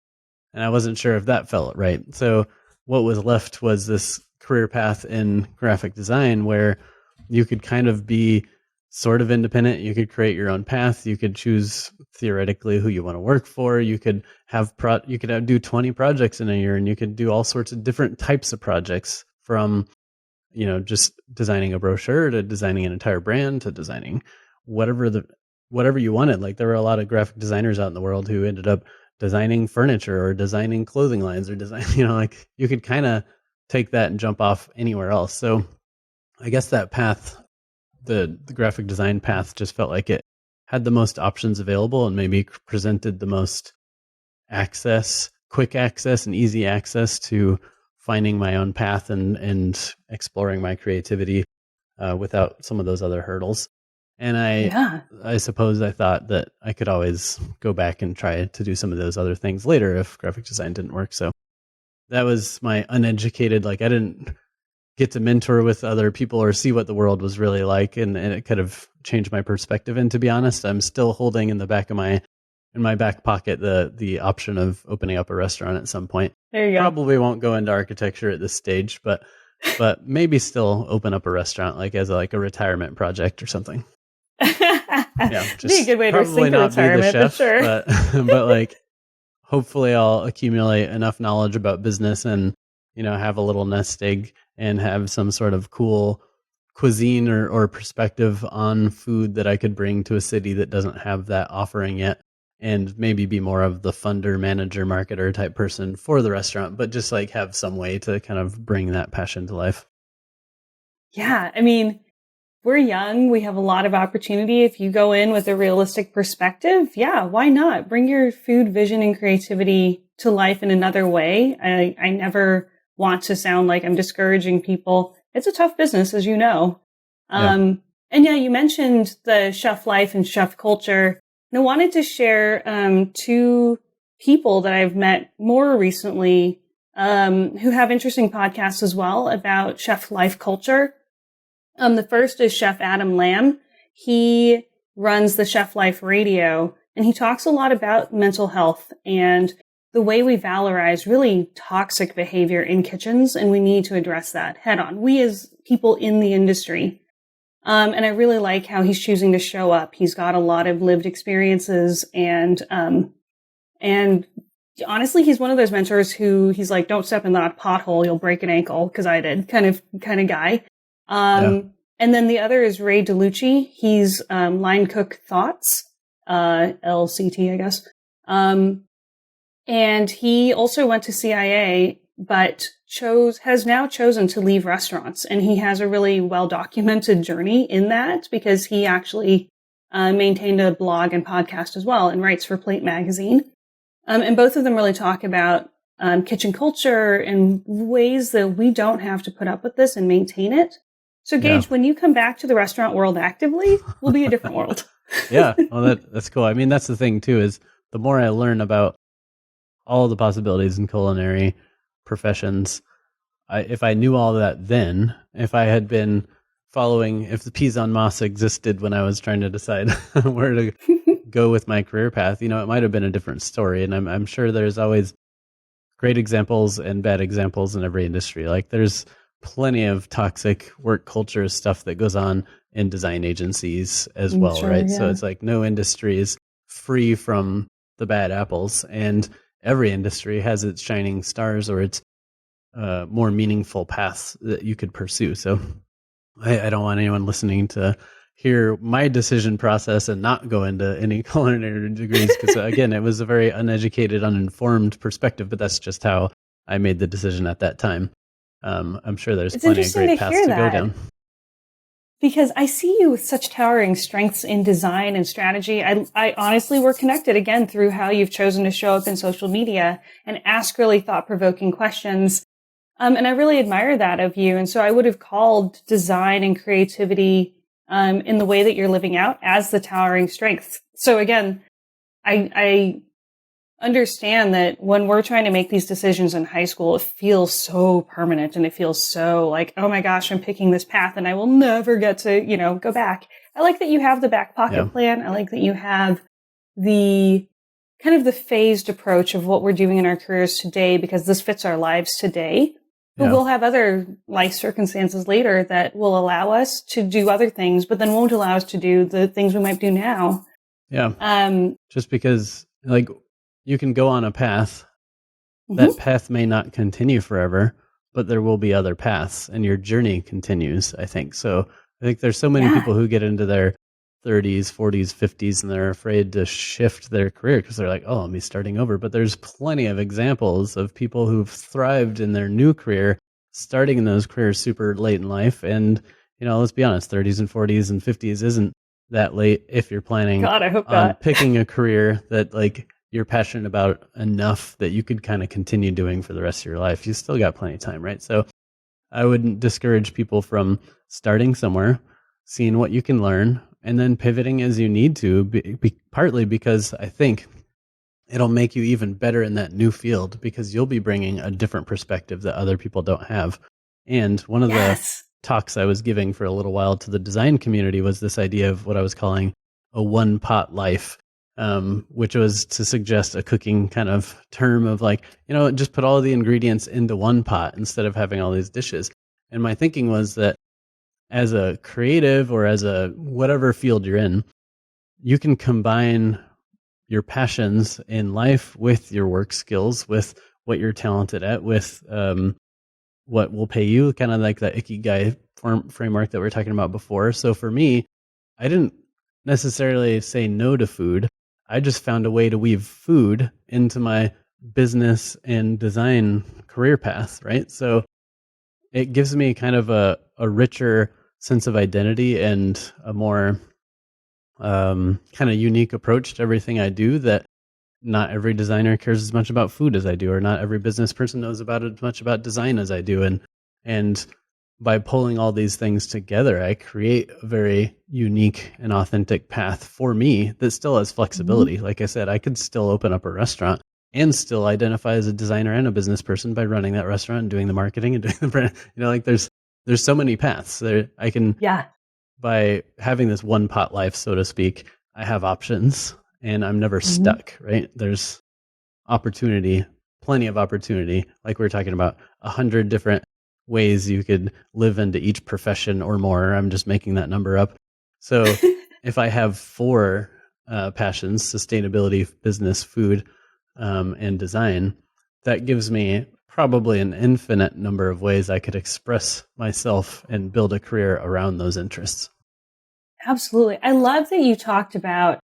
And I wasn't sure if that felt right. So what was left was this career path in graphic design where you could kind of be sort of independent. You could create your own path. You could choose theoretically who you want to work for. You could do 20 projects in a year, and you could do all sorts of different types of projects, from just designing a brochure to designing an entire brand to designing whatever you wanted. Like, there were a lot of graphic designers out in the world who ended up designing furniture or designing clothing lines or like you could kind of take that and jump off anywhere else. So I guess that path, the graphic design path, just felt like it had the most options available and maybe presented the most quick access and easy access to finding my own path and exploring my creativity without some of those other hurdles. And I suppose I thought that I could always go back and try to do some of those other things later if graphic design didn't work. So that was my uneducated, like, I didn't get to mentor with other people or see what the world was really like. And it could have changed my perspective. And to be honest, I'm still holding in my back pocket the option of opening up a restaurant at some point. There you go. Probably won't go into architecture at this stage, but maybe still open up a restaurant, like as a retirement project or something. Yeah, just be a good way to think of retirement, chef, for sure. but like, hopefully I'll accumulate enough knowledge about business and have a little nest egg and have some sort of cool cuisine or perspective on food that I could bring to a city that doesn't have that offering yet, and maybe be more of the funder, manager, marketer type person for the restaurant, but just like have some way to kind of bring that passion to life. Yeah, I mean, we're young. We have a lot of opportunity. If you go in with a realistic perspective, yeah, why not? Bring your food vision and creativity to life in another way. I never want to sound like I'm discouraging people. It's a tough business, as you know. And yeah, you mentioned the chef life and chef culture. And I wanted to share two people that I've met more recently who have interesting podcasts as well about chef life culture. The first is Chef Adam Lamb. He runs the Chef Life Radio, and he talks a lot about mental health and the way we valorize really toxic behavior in kitchens, and we need to address that head on. We as people in the industry. And I really like how he's choosing to show up. He's got a lot of lived experiences, and honestly, he's one of those mentors who he's like, don't step in that pothole, you'll break an ankle, because I did, kind of guy. And then the other is Ray DeLucci. He's Line Cook Thoughts, LCT, I guess. And he also went to CIA, but has now chosen to leave restaurants. And he has a really well-documented journey in that, because he actually maintained a blog and podcast as well and writes for Plate Magazine. And both of them really talk about kitchen culture and ways that we don't have to put up with this and maintain it. So, Gage, when you come back to the restaurant world actively, will be a different world. Yeah, well, that's cool. I mean, that's the thing, too, is the more I learn about all the possibilities in culinary professions, if I knew all that then, if I had been if the PeasOnMoss existed when I was trying to decide where to go with my career path, it might have been a different story. And I'm sure there's always great examples and bad examples in every industry. Like, there's plenty of toxic work culture stuff that goes on in design agencies as well, sure, right? Yeah. So it's like no industry is free from the bad apples, and every industry has its shining stars or its more meaningful paths that you could pursue. So I don't want anyone listening to hear my decision process and not go into any culinary degrees, because again, it was a very uneducated, uninformed perspective, but that's just how I made the decision at that time. I'm sure there's plenty of great paths to go down. because I see you with such towering strengths in design and strategy. I honestly, we're connected again through how you've chosen to show up in social media and ask really thought-provoking questions. And I really admire that of you. And so I would have called design and creativity in the way that you're living out as the towering strength. So again, I understand that when we're trying to make these decisions in high school, it feels so permanent and it feels so like, oh my gosh, I'm picking this path and I will never get to, go back. I like that you have the back pocket plan. I like that you have the kind of the phased approach of what we're doing in our careers today, because this fits our lives today. But we'll have other life circumstances later that will allow us to do other things, but then won't allow us to do the things we might do now. Yeah. Just because you can go on a path, that path may not continue forever, but there will be other paths and your journey continues, I think. So I think there's so many people who get into their 30s, 40s, 50s, and they're afraid to shift their career because they're like, oh, I'll be starting over. But there's plenty of examples of people who've thrived in their new career, starting in those careers super late in life. And, let's be honest, 30s and 40s and 50s isn't that late if you're planning on picking a career that you're passionate about enough that you could kind of continue doing for the rest of your life. You still got plenty of time, right? So I wouldn't discourage people from starting somewhere, seeing what you can learn, and then pivoting as you need to, partly because I think it'll make you even better in that new field because you'll be bringing a different perspective that other people don't have. And one of the talks I was giving for a little while to the design community was this idea of what I was calling a one-pot life. Which was to suggest a cooking kind of term of just put all the ingredients into one pot instead of having all these dishes. And my thinking was that as a creative or as a whatever field you're in, you can combine your passions in life with your work skills, with what you're talented at, with what will pay you, kind of like the Ikigai framework that we were talking about before. So for me, I didn't necessarily say no to food. I just found a way to weave food into my business and design career path, right? So it gives me kind of a richer sense of identity and a more kind of unique approach to everything I do that not every designer cares as much about food as I do, or not every business person knows about as much about design as I do. And by pulling all these things together, I create a very unique and authentic path for me that still has flexibility. Like I said, I could still open up a restaurant and still identify as a designer and a business person by running that restaurant and doing the marketing and doing the brand. There's so many paths there. I can, by having this one pot life, so to speak, I have options and I'm never stuck, right? There's opportunity, plenty of opportunity. Like we were talking about 100 different ways you could live into each profession or more. I'm just making that number up. So if I have 4 passions, sustainability, business, food, and design, that gives me probably an infinite number of ways I could express myself and build a career around those interests. Absolutely. I love that you talked about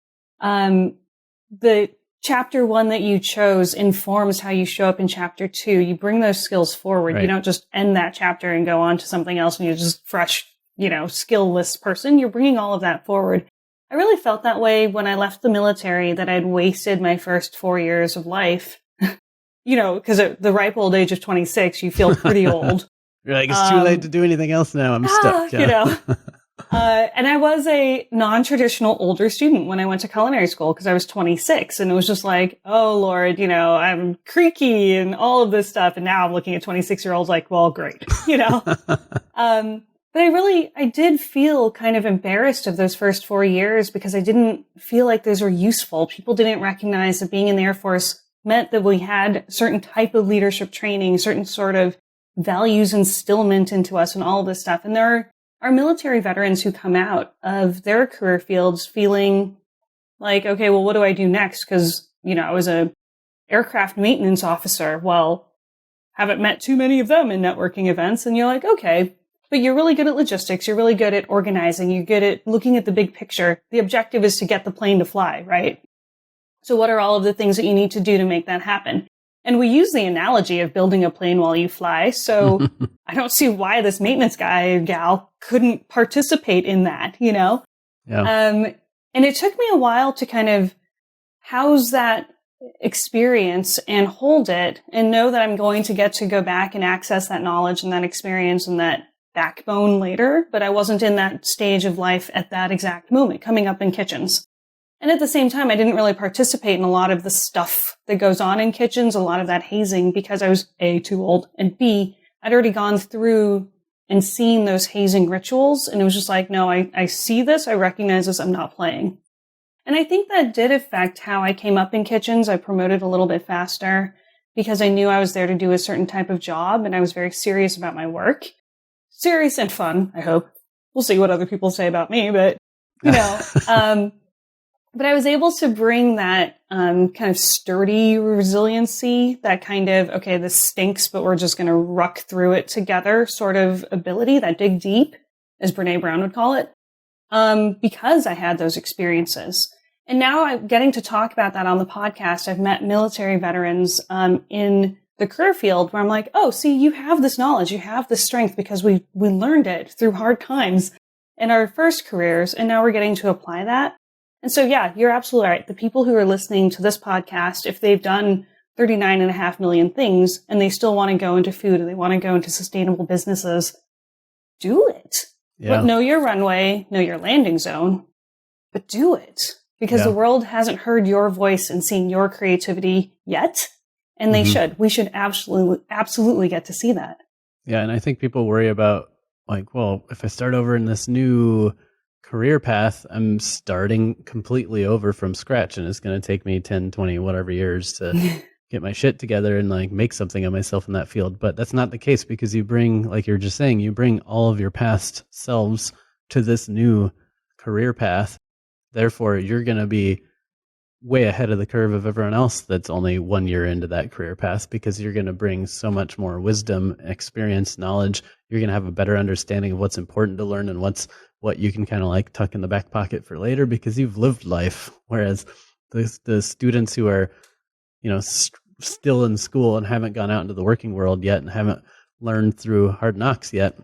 the chapter 1 that you chose informs how you show up in chapter 2. You bring those skills forward. Right. You don't just end that chapter and go on to something else and you're just fresh, skill-less person. You're bringing all of that forward. I really felt that way when I left the military, that I'd wasted my first 4 years of life. Because at the ripe old age of 26, you feel pretty old. You're like, it's too late to do anything else now. I'm stuck. And I was a non-traditional older student when I went to culinary school because I was 26, and it was just like, oh Lord, I'm creaky and all of this stuff. And now I'm looking at 26-year-olds like, well, great, But I did feel kind of embarrassed of those first 4 years because I didn't feel like those were useful. People didn't recognize that being in the Air Force meant that we had certain type of leadership training, certain sort of values instillment into us and all of this stuff. And there are military veterans who come out of their career fields feeling like, okay, well, what do I do next? Because, I was a aircraft maintenance officer. Well, haven't met too many of them in networking events. And you're like, okay, but you're really good at logistics. You're really good at organizing. You're good at looking at the big picture. The objective is to get the plane to fly, right? So what are all of the things that you need to do to make that happen? And we use the analogy of building a plane while you fly. So I don't see why this maintenance guy or gal couldn't participate in that, you know? Yeah. And it took me a while to kind of house that experience and hold it and know that I'm going to get to go back and access that knowledge and that experience and that backbone later. But I wasn't in that stage of life at that exact moment, coming up in kitchens. And at the same time, I didn't really participate in a lot of the stuff that goes on in kitchens, a lot of that hazing, because I was A, too old, and B, I'd already gone through and seen those hazing rituals. And it was just like, no, I see this, I recognize this, I'm not playing. And I think that did affect how I came up in kitchens. I promoted a little bit faster because I knew I was there to do a certain type of job, and I was very serious about my work. Serious and fun, I hope. We'll see what other people say about me, but, you know, but I was able to bring that kind of sturdy resiliency, that kind of, okay, this stinks, but we're just going to ruck through it together sort of ability, that dig deep, as Brene Brown would call it, because I had those experiences. And now I'm getting to talk about that on the podcast. I've met military veterans in the career field where I'm like, oh, see, you have this knowledge, you have this strength because we learned it through hard times in our first careers, and now we're getting to apply that. And so, yeah, you're absolutely right. The people who are listening to this podcast, if they've done 39.5 million things and they still want to go into food and they want to go into sustainable businesses, do it. Yeah. But know your runway, know your landing zone, but do it. Because the world hasn't heard your voice and seen your creativity yet. And they should. We should absolutely get to see that. Yeah. And I think people worry about, like, well, if I start over in this new career path, I'm starting completely over from scratch, and it's going to take me 10, 20, whatever years to get my shit together and like make something of myself in that field. But that's not the case, because you bring, like you're just saying, you bring all of your past selves to this new career path. Therefore, you're going to be way ahead of the curve of everyone else that's only 1 year into that career path, because you're going to bring so much more wisdom, experience, knowledge. You're going to have a better understanding of what's important to learn and what you can kind of like tuck in the back pocket for later, because you've lived life. Whereas the students who are, you know, still in school and haven't gone out into the working world yet and haven't learned through hard knocks yet,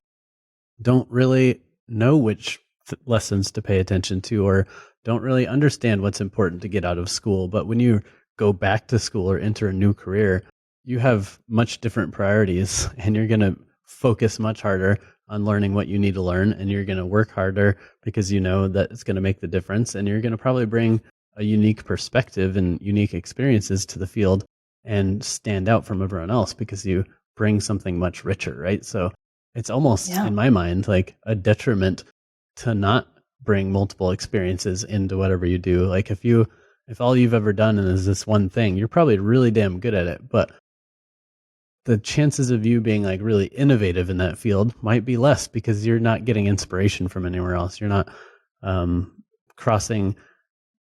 don't really know which lessons to pay attention to, or don't really understand what's important to get out of school. But when you go back to school or enter a new career, you have much different priorities, and you're going to focus much harder on learning what you need to learn, and you're going to work harder because you know that it's going to make the difference, and you're going to probably bring a unique perspective and unique experiences to the field and stand out from everyone else because you bring something much richer, right? So it's almost, in my mind, like a detriment to not bring multiple experiences into whatever you do. Like if all you've ever done is this one thing, you're probably really damn good at it, but the chances of you being like really innovative in that field might be less because you're not getting inspiration from anywhere else. You're not crossing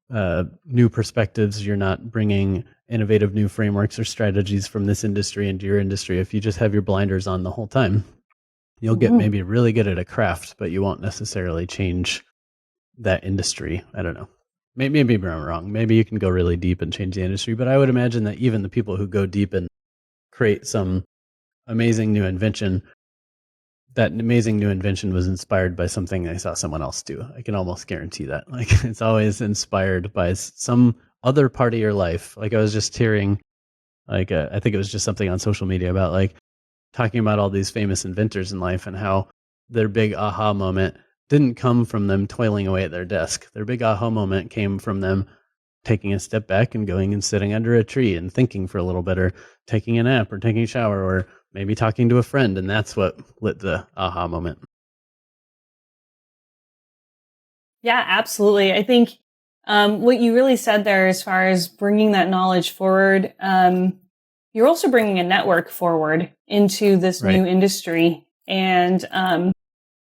new perspectives. You're not bringing innovative new frameworks or strategies from this industry into your industry. If you just have your blinders on the whole time, you'll get maybe really good at a craft, but you won't necessarily change that industry. I don't know. Maybe I'm wrong. Maybe you can go really deep and change the industry, but I would imagine that even the people who go deep and create some amazing new invention, that amazing new invention was inspired by something they saw someone else do. I can almost guarantee that. Like, it's always inspired by some other part of your life. Like, I was just hearing, like, I think it was just something on social media about like talking about all these famous inventors in life and how their big aha moment didn't come from them toiling away at their desk. Their big aha moment came from them taking a step back and going and sitting under a tree and thinking for a little bit, or taking a nap, or taking a shower, or maybe talking to a friend. And that's what lit the aha moment. Yeah, absolutely. I think what you really said there, as far as bringing that knowledge forward, you're also bringing a network forward into this new industry. And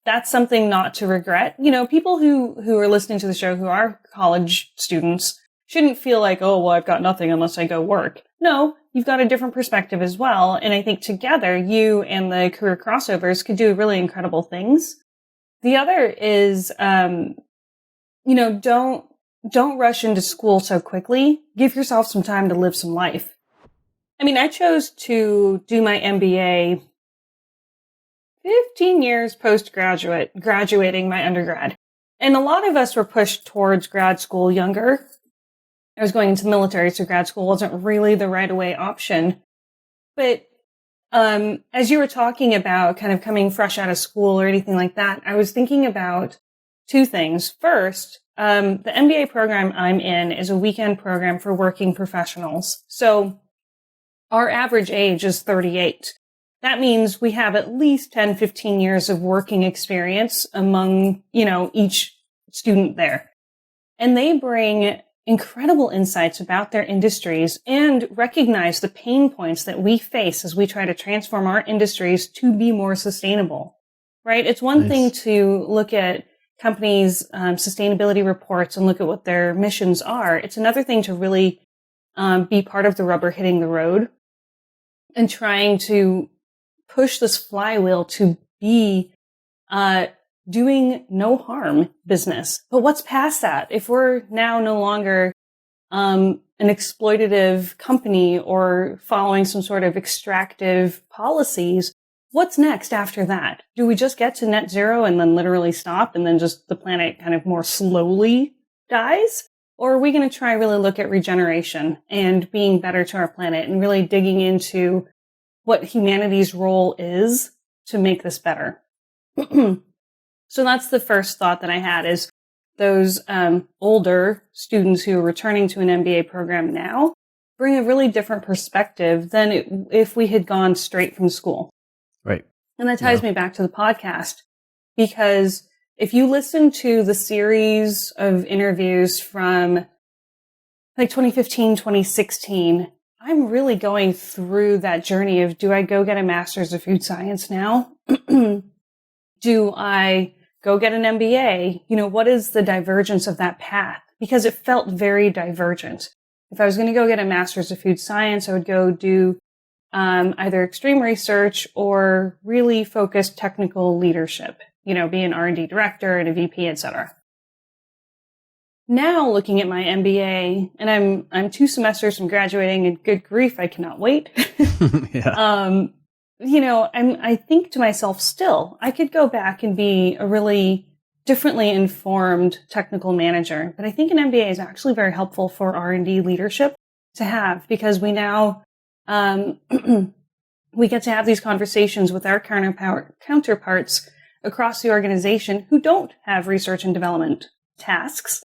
that's something not to regret. You know, people who are listening to the show who are college students shouldn't feel like, oh, well, I've got nothing unless I go work. No, you've got a different perspective as well. And I think together, you and the career crossovers could do really incredible things. The other is, you know, don't rush into school so quickly. Give yourself some time to live some life. I mean, I chose to do my MBA 15 years graduating my undergrad. And a lot of us were pushed towards grad school younger. I was going into the military, so grad school wasn't really the right away option. But as you were talking about kind of coming fresh out of school or anything like that, I was thinking about two things. First, the MBA program I'm in is a weekend program for working professionals. So our average age is 38. That means we have at least 10, 15 years of working experience among, each student there. And they bring incredible insights about their industries and recognize the pain points that we face as we try to transform our industries to be more sustainable, right? It's one thing to look at companies' sustainability reports and look at what their missions are. It's another thing to really be part of the rubber hitting the road and trying to push this flywheel to be doing no harm business. But what's past that? If we're now no longer an exploitative company or following some sort of extractive policies, what's next after that? Do we just get to net zero and then literally stop and then just the planet kind of more slowly dies? Or are we going to try really look at regeneration and being better to our planet and really digging into what humanity's role is to make this better? So that's the first thought that I had, is those older students who are returning to an MBA program now bring a really different perspective than if we had gone straight from school. Right. And that ties me back to the podcast, because if you listen to the series of interviews from like 2015, 2016, I'm really going through that journey of, do I go get a master's of food science now? Do I go get an MBA? What is the divergence of that path? Because it felt very divergent. If I was going to go get a master's of food science, I would go do either extreme research or really focused technical leadership, be an R&D director and a VP, etc. Now looking at my MBA, and I'm 2 semesters from graduating, and good grief, I cannot wait. Yeah. I think to myself still, I could go back and be a really differently informed technical manager. But I think an MBA is actually very helpful for R&D leadership to have, because we now, we get to have these conversations with our counterparts across the organization who don't have research and development tasks,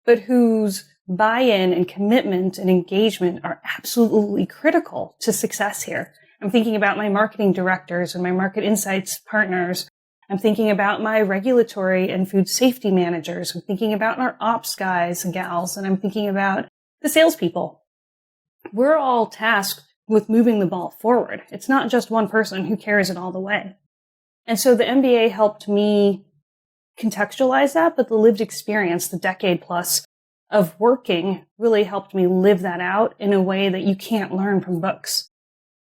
but whose buy-in and commitment and engagement are absolutely critical to success here. I'm thinking about my marketing directors and my market insights partners. I'm thinking about my regulatory and food safety managers. I'm thinking about our ops guys and gals, and I'm thinking about the salespeople. We're all tasked with moving the ball forward. It's not just one person who carries it all the way. And so the MBA helped me contextualize that, but the lived experience, the decade plus of working, really helped me live that out in a way that you can't learn from books.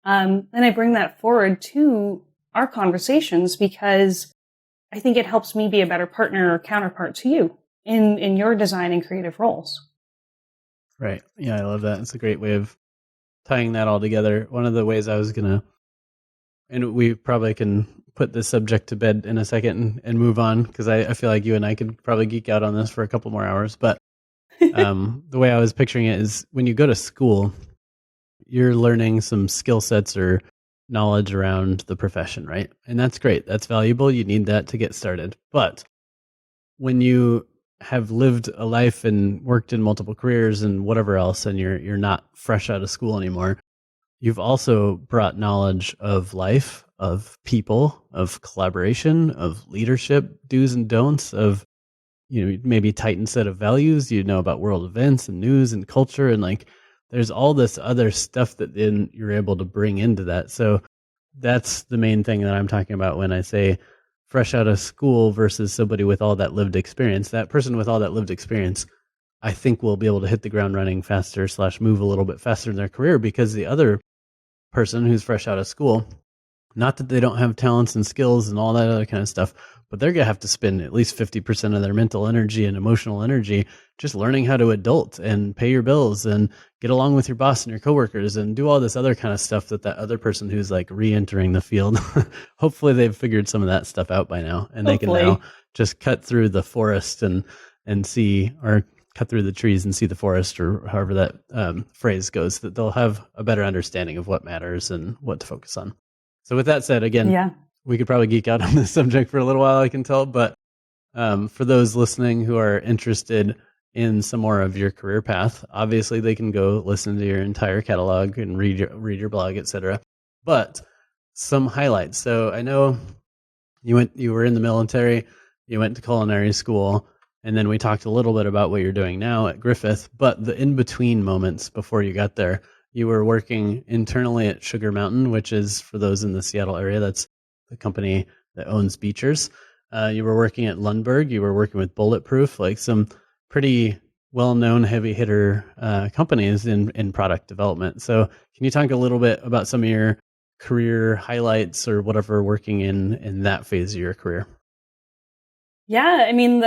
And I bring that forward to our conversations because I think it helps me be a better partner or counterpart to you in your design and creative roles. Right. Yeah, I love that. It's a great way of tying that all together. One of the ways I was going to, and we probably can put this subject to bed in a second and move on, because I feel like you and I could probably geek out on this for a couple more hours. But the way I was picturing it is, when you go to school, you're learning some skill sets or knowledge around the profession, right? And that's great. That's valuable. You need that to get started. But when you have lived a life and worked in multiple careers and whatever else, and you're not fresh out of school anymore, you've also brought knowledge of life, of people, of collaboration, of leadership, do's and don'ts, of maybe tightened set of values, about world events and news and culture, and like there's all this other stuff that then you're able to bring into that. So that's the main thing that I'm talking about when I say fresh out of school versus somebody with all that lived experience. That person with all that lived experience, I think, will be able to hit the ground running faster / move a little bit faster in their career, because the other person who's fresh out of school, not that they don't have talents and skills and all that other kind of stuff, but they're going to have to spend at least 50% of their mental energy and emotional energy just learning how to adult and pay your bills and get along with your boss and your coworkers and do all this other kind of stuff that other person who's like re-entering the field, hopefully they've figured some of that stuff out by now, and they can now just cut through the forest and see, or cut through the trees and see the forest, or however that phrase goes, that they'll have a better understanding of what matters and what to focus on. So with that said, again, we could probably geek out on this subject for a little while, I can tell, but for those listening who are interested in some more of your career path, obviously they can go listen to your entire catalog and read your blog, etc. But some highlights. So I know you were in the military, you went to culinary school, and then we talked a little bit about what you're doing now at Griffith, but the in-between moments before you got there, you were working internally at Sugar Mountain, which is, for those in the Seattle area, that's the company that owns Beechers. You were working at Lundberg, you were working with Bulletproof, like some pretty well-known heavy hitter companies in product development. So can you talk a little bit about some of your career highlights or whatever working in that phase of your career? Yeah, I mean,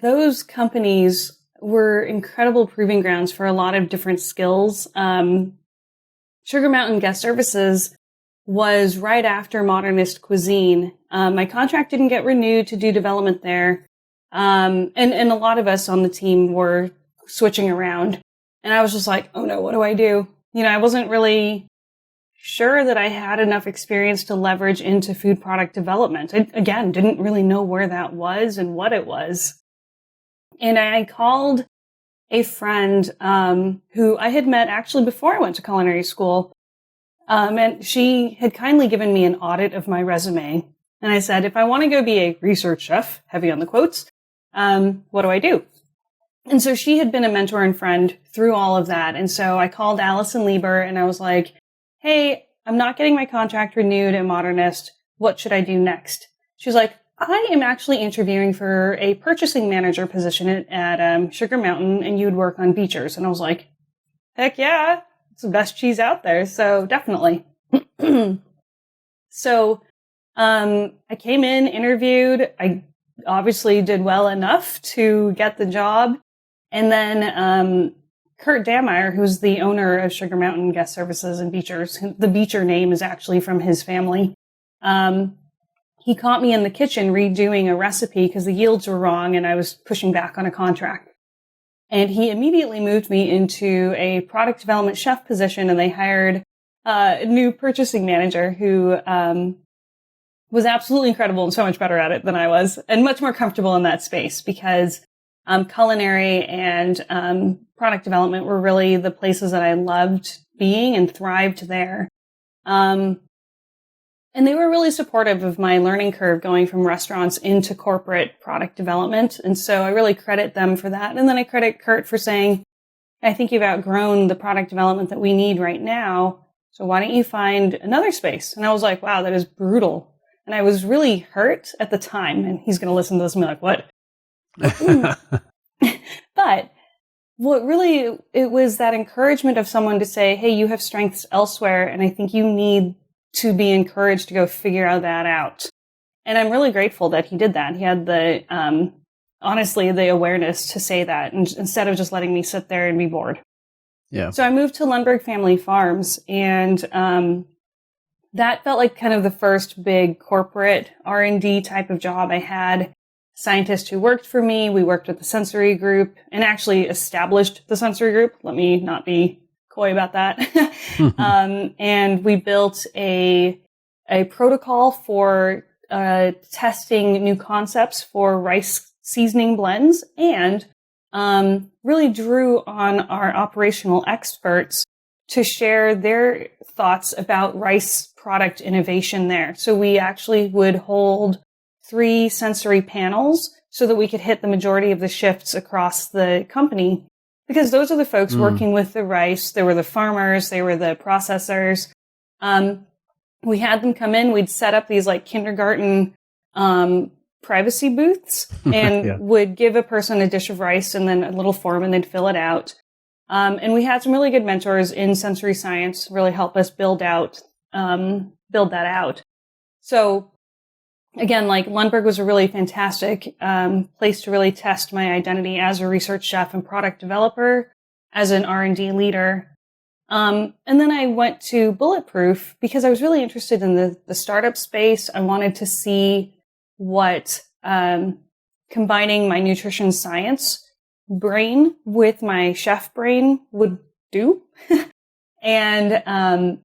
those companies were incredible proving grounds for a lot of different skills. Sugar Mountain Guest Services was right after Modernist Cuisine. My contract didn't get renewed to do development there. And a lot of us on the team were switching around. And I was just like, oh no, what do I do? I wasn't really sure that I had enough experience to leverage into food product development. I, again, didn't really know where that was and what it was. And I called a friend who I had met actually before I went to culinary school. And she had kindly given me an audit of my resume. And I said, if I want to go be a research chef, heavy on the quotes, what do I do? And so she had been a mentor and friend through all of that. And so I called Allison Lieber and I was like, hey, I'm not getting my contract renewed at Modernist. What should I do next? She was like, I am actually interviewing for a purchasing manager position at Sugar Mountain, and you would work on Beechers. And I was like, heck yeah, it's the best cheese out there. So definitely. So I came in, interviewed. I obviously did well enough to get the job. And then Kurt Dameyer, who's the owner of Sugar Mountain Guest Services and Beechers, the Beecher name is actually from his family. He caught me in the kitchen redoing a recipe because the yields were wrong and I was pushing back on a contract. And he immediately moved me into a product development chef position, and they hired a new purchasing manager who was absolutely incredible and so much better at it than I was, and much more comfortable in that space because culinary and product development were really the places that I loved being and thrived there. And they were really supportive of my learning curve going from restaurants into corporate product development. And so I really credit them for that. And then I credit Kurt for saying, I think you've outgrown the product development that we need right now. So why don't you find another space? And I was like, wow, that is brutal. And I was really hurt at the time. And he's going to listen to this and be like, what? But what really, it was that encouragement of someone to say, hey, you have strengths elsewhere. And I think you need to be encouraged to go figure that out. And I'm really grateful that he did that. He had the, honestly, the awareness to say that instead of just letting me sit there and be bored. Yeah. So I moved to Lundberg Family Farms, and that felt like kind of the first big corporate R&D type of job I had. Scientists who worked for me, we worked with the sensory group and actually established the sensory group. Let me not be coy about that. And we built a protocol for testing new concepts for rice seasoning blends, and really drew on our operational experts to share their thoughts about rice product innovation there. So we actually would hold 3 sensory panels so that we could hit the majority of the shifts across the company, because those are the folks working with the rice. They were the farmers. They were the processors. We had them come in. We'd set up these like kindergarten privacy booths and would give a person a dish of rice and then a little form, and they'd fill it out. And we had some really good mentors in sensory science really help us build that out. So again, like Lundberg was a really fantastic place to really test my identity as a research chef and product developer, as an R&D leader. And then I went to Bulletproof because I was really interested in the startup space. I wanted to see what combining my nutrition science brain with my chef brain would do. And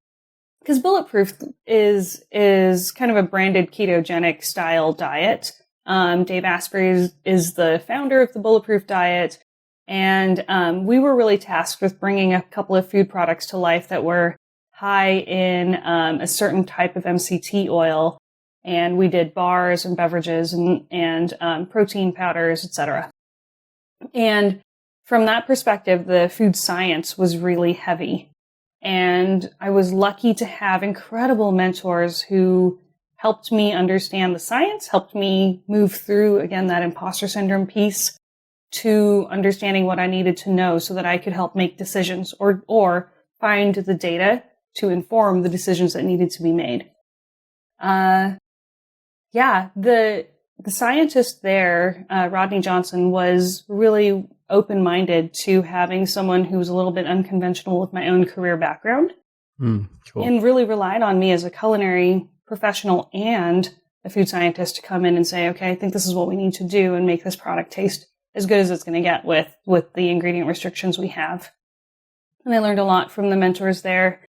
because Bulletproof is kind of a branded ketogenic style diet. Dave Asprey is the founder of the Bulletproof diet. And we were really tasked with bringing a couple of food products to life that were high in a certain type of MCT oil. And we did bars and beverages and protein powders, etc. And from that perspective, the food science was really heavy. And I was lucky to have incredible mentors who helped me understand the science, helped me move through, again, that imposter syndrome piece to understanding what I needed to know so that I could help make decisions or find the data to inform the decisions that needed to be made. The scientist there, Rodney Johnson, was really open-minded to having someone who was a little bit unconventional with my own career background. Cool. And really relied on me as a culinary professional and a food scientist to come in and say, okay, I think this is what we need to do and make this product taste as good as it's going to get with the ingredient restrictions we have. And I learned a lot from the mentors there.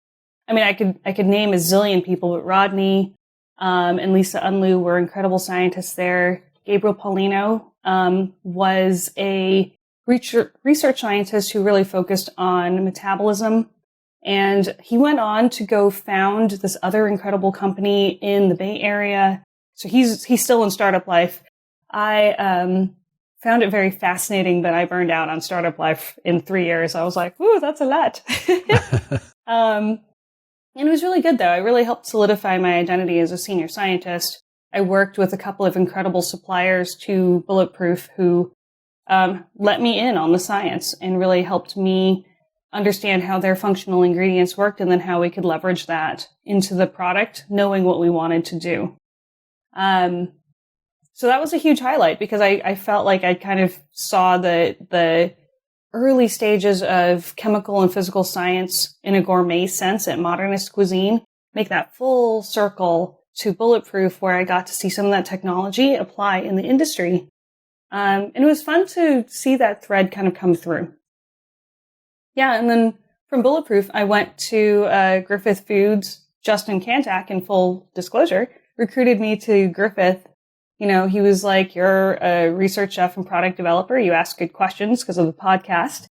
I mean, I could name a zillion people, but Rodney and Lisa Unlu were incredible scientists there. Gabriel Paulino was a research scientist who really focused on metabolism. And he went on to go found this other incredible company in the Bay Area. So he's still in startup life. I found it very fascinating that I burned out on startup life in 3 years. I was like, ooh, that's a lot. And it was really good, though. I really helped solidify my identity as a senior scientist. I worked with a couple of incredible suppliers to Bulletproof who let me in on the science and really helped me understand how their functional ingredients worked and then how we could leverage that into the product, knowing what we wanted to do. So that was a huge highlight because I felt like I kind of saw the early stages of chemical and physical science in a gourmet sense at modernist cuisine, make that full circle to Bulletproof where I got to see some of that technology apply in the industry. And it was fun to see that thread kind of come through. Yeah, and then from Bulletproof, I went to Griffith Foods. Justin Kantak, in full disclosure, recruited me to Griffith. You know, he was like, you're a research chef and product developer. You ask good questions because of the podcast.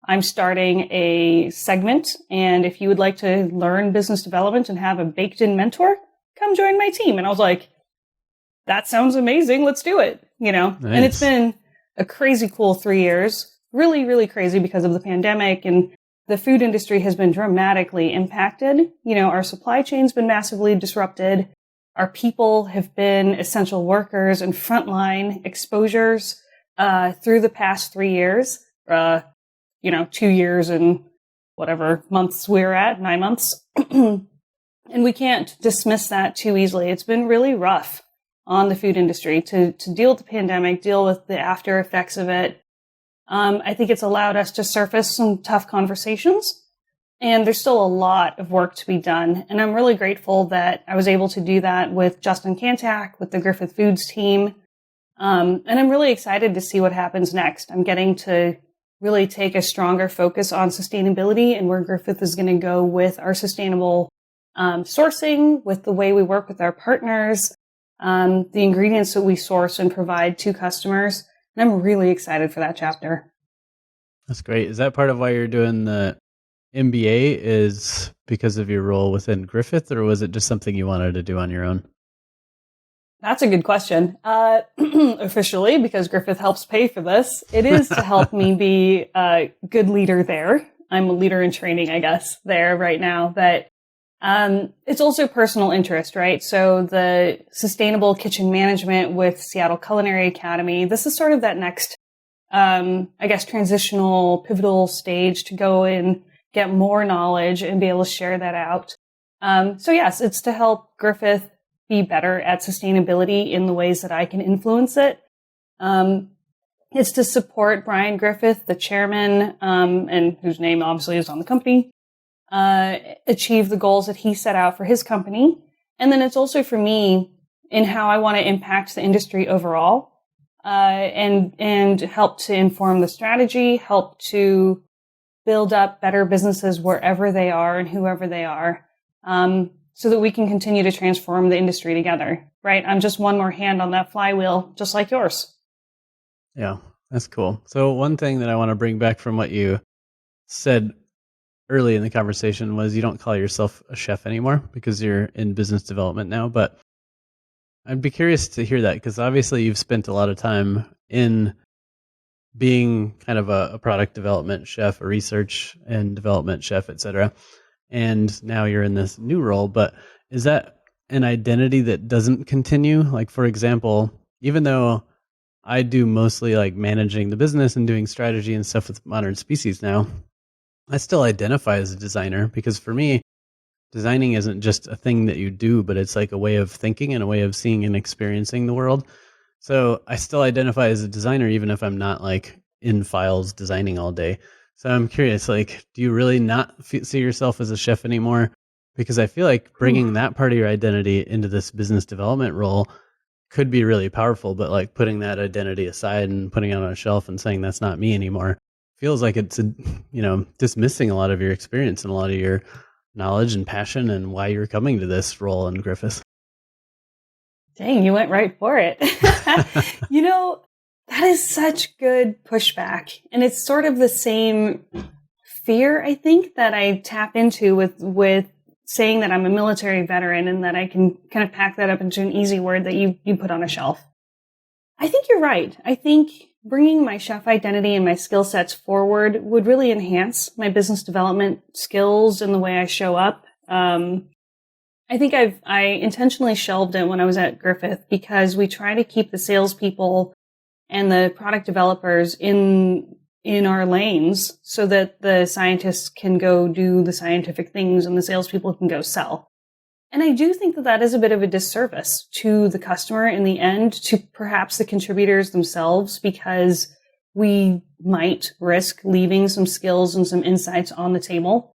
I'm starting a segment. And if you would like to learn business development and have a baked-in mentor, come join my team. And I was like, that sounds amazing. Let's do it. You know, Nice. And it's been a crazy cool 3 years. Really, really crazy because of the pandemic, and the food industry has been dramatically impacted. You know, our supply chain's been massively disrupted. Our people have been essential workers and frontline exposures through the past 3 years. 2 years and whatever months we're at, 9 months. And we can't dismiss that too easily. It's been really rough on the food industry to deal with the pandemic, deal with the after effects of it. I think it's allowed us to surface some tough conversations, and there's still a lot of work to be done. And I'm really grateful that I was able to do that with Justin Kantak, with the Griffith Foods team. And I'm really excited to see what happens next. I'm getting to really take a stronger focus on sustainability and where Griffith is going to go with our sustainable sourcing, with the way we work with our partners, the ingredients that we source and provide to customers. And I'm really excited for that chapter. That's great. Is that part of why you're doing the MBA, is because of your role within Griffith, or was it just something you wanted to do on your own? That's a good question. Officially, because Griffith helps pay for this, it is to help me be a good leader there. I'm a leader in training, I guess, there right now. But it's also personal interest, right? So the sustainable kitchen management with Seattle Culinary Academy, this is sort of that next, transitional, pivotal stage to go and get more knowledge and be able to share that out. So yes, it's to help Griffith be better at sustainability in the ways that I can influence it. It's to support Brian Griffith, the chairman, and whose name obviously is on the company, achieve the goals that he set out for his company. And then it's also for me in how I want to impact the industry overall, and help to inform the strategy, help to build up better businesses wherever they are and whoever they are, so that we can continue to transform the industry together, right? I'm just one more hand on that flywheel, just like yours. Yeah, that's cool. So one thing that I want to bring back from what you said early in the conversation was you don't call yourself a chef anymore because you're in business development now, but I'd be curious to hear that because obviously you've spent a lot of time in being kind of a product development chef, a research and development chef, et cetera. And now you're in this new role, but is that an identity that doesn't continue? Like, for example, even though I do mostly like managing the business and doing strategy and stuff with Modern Species now, I still identify as a designer because for me, designing isn't just a thing that you do, but it's like a way of thinking and a way of seeing and experiencing the world. So I still identify as a designer, even if I'm not like in files designing all day. So I'm curious, like, do you really not see yourself as a chef anymore? Because I feel like bringing that part of your identity into this business development role could be really powerful, but like putting that identity aside and putting it on a shelf and saying that's not me anymore feels like it's, dismissing a lot of your experience and a lot of your knowledge and passion and why you're coming to this role in Griffith. Dang, you went right for it. That is such good pushback. And it's sort of the same fear, I think, that I tap into with saying that I'm a military veteran and that I can kind of pack that up into an easy word that you put on a shelf. I think you're right. I think bringing my chef identity and my skill sets forward would really enhance my business development skills and the way I show up. I think I intentionally shelved it when I was at Griffith because we try to keep the salespeople and the product developers in our lanes so that the scientists can go do the scientific things and the salespeople can go sell. And I do think that that is a bit of a disservice to the customer in the end, to perhaps the contributors themselves, because we might risk leaving some skills and some insights on the table.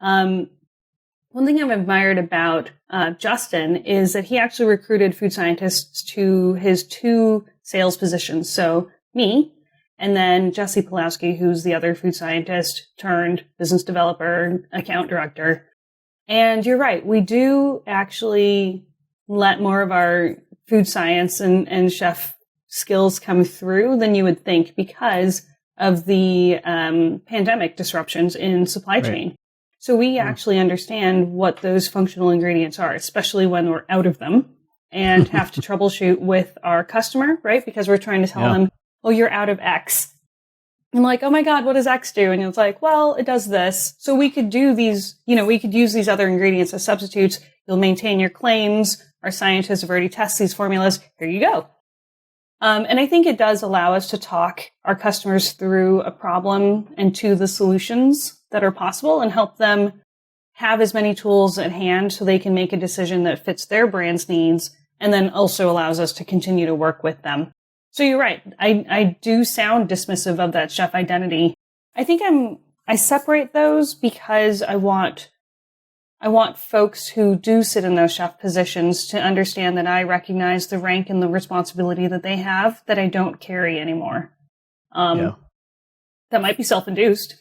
One thing I've admired about Justin is that he actually recruited food scientists to his 2 sales positions. So me, and then Jesse Pulowski, who's the other food scientist turned business developer, account director. And you're right, we do actually let more of our food science and chef skills come through than you would think because of the pandemic disruptions in supply chain. So we actually understand what those functional ingredients are, especially when we're out of them and have to troubleshoot with our customer, right? Because we're trying to tell them, oh, you're out of X. I'm like, oh my God, what does X do? And it's like, well, it does this. So we could do these, we could use these other ingredients as substitutes. You'll maintain your claims. Our scientists have already tested these formulas. Here you go. And I think it does allow us to talk our customers through a problem and to the solutions that are possible and help them have as many tools at hand so they can make a decision that fits their brand's needs and then also allows us to continue to work with them. So you're right. I do sound dismissive of that chef identity. I think I separate those because I want folks who do sit in those chef positions to understand that I recognize the rank and the responsibility that they have that I don't carry anymore. That might be self-induced,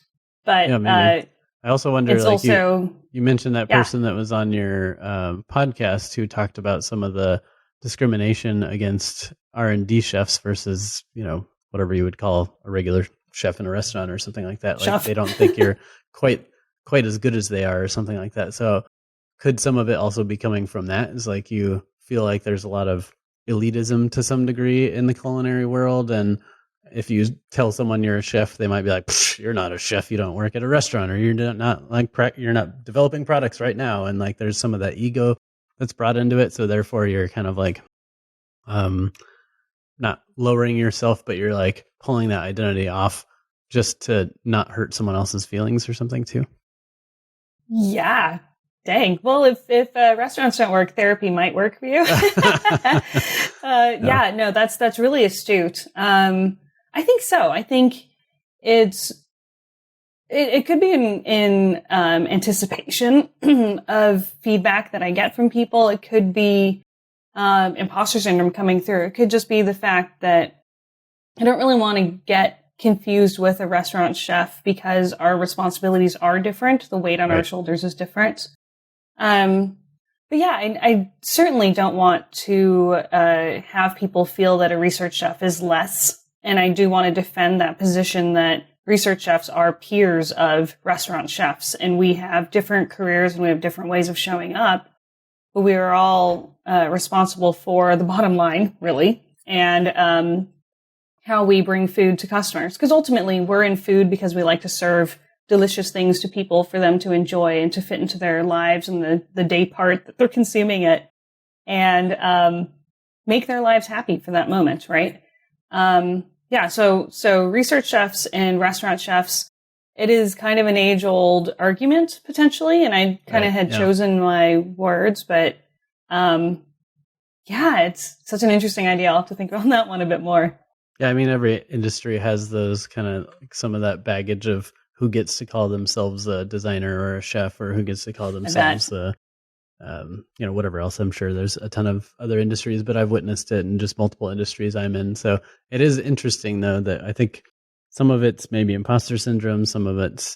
but I also wonder, it's like also, you mentioned that person that was on your podcast who talked about some of the discrimination against R&D chefs versus, whatever you would call a regular chef in a restaurant or something like that. Like they don't think you're quite as good as they are or something like that. So could some of it also be coming from that? Is like you feel like there's a lot of elitism to some degree in the culinary world, and if you tell someone you're a chef, they might be like, "You're not a chef. You don't work at a restaurant, or you're not developing products right now." And like, there's some of that ego that's brought into it. So therefore, you're kind of like, not lowering yourself, but you're like pulling that identity off just to not hurt someone else's feelings or something too. Yeah, Dang. Well, if restaurants don't work, therapy might work for you. Yeah, no, that's really astute. I think so. I think it could be in anticipation of feedback that I get from people. It could be imposter syndrome coming through. It could just be the fact that I don't really want to get confused with a restaurant chef because our responsibilities are different. The weight on our shoulders is different. But yeah, I certainly don't want to have people feel that a research chef is less. And I do want to defend that position that research chefs are peers of restaurant chefs. And we have different careers and we have different ways of showing up. But we are all responsible for the bottom line, really, and how we bring food to customers. Because ultimately, we're in food because we like to serve delicious things to people for them to enjoy and to fit into their lives and the day part that they're consuming it, and make their lives happy for that moment, right? Yeah, so research chefs and restaurant chefs, it is kind of an age-old argument, potentially, and I kind of had chosen my words, but yeah, it's such an interesting idea. I'll have to think about that one a bit more. Yeah, I mean, every industry has those kind of, like, some of that baggage of who gets to call themselves a designer or a chef, or who gets to call themselves whatever else. I'm sure there's a ton of other industries, but I've witnessed it in just multiple industries I'm in. So it is interesting, though, that I think some of it's maybe imposter syndrome, some of it's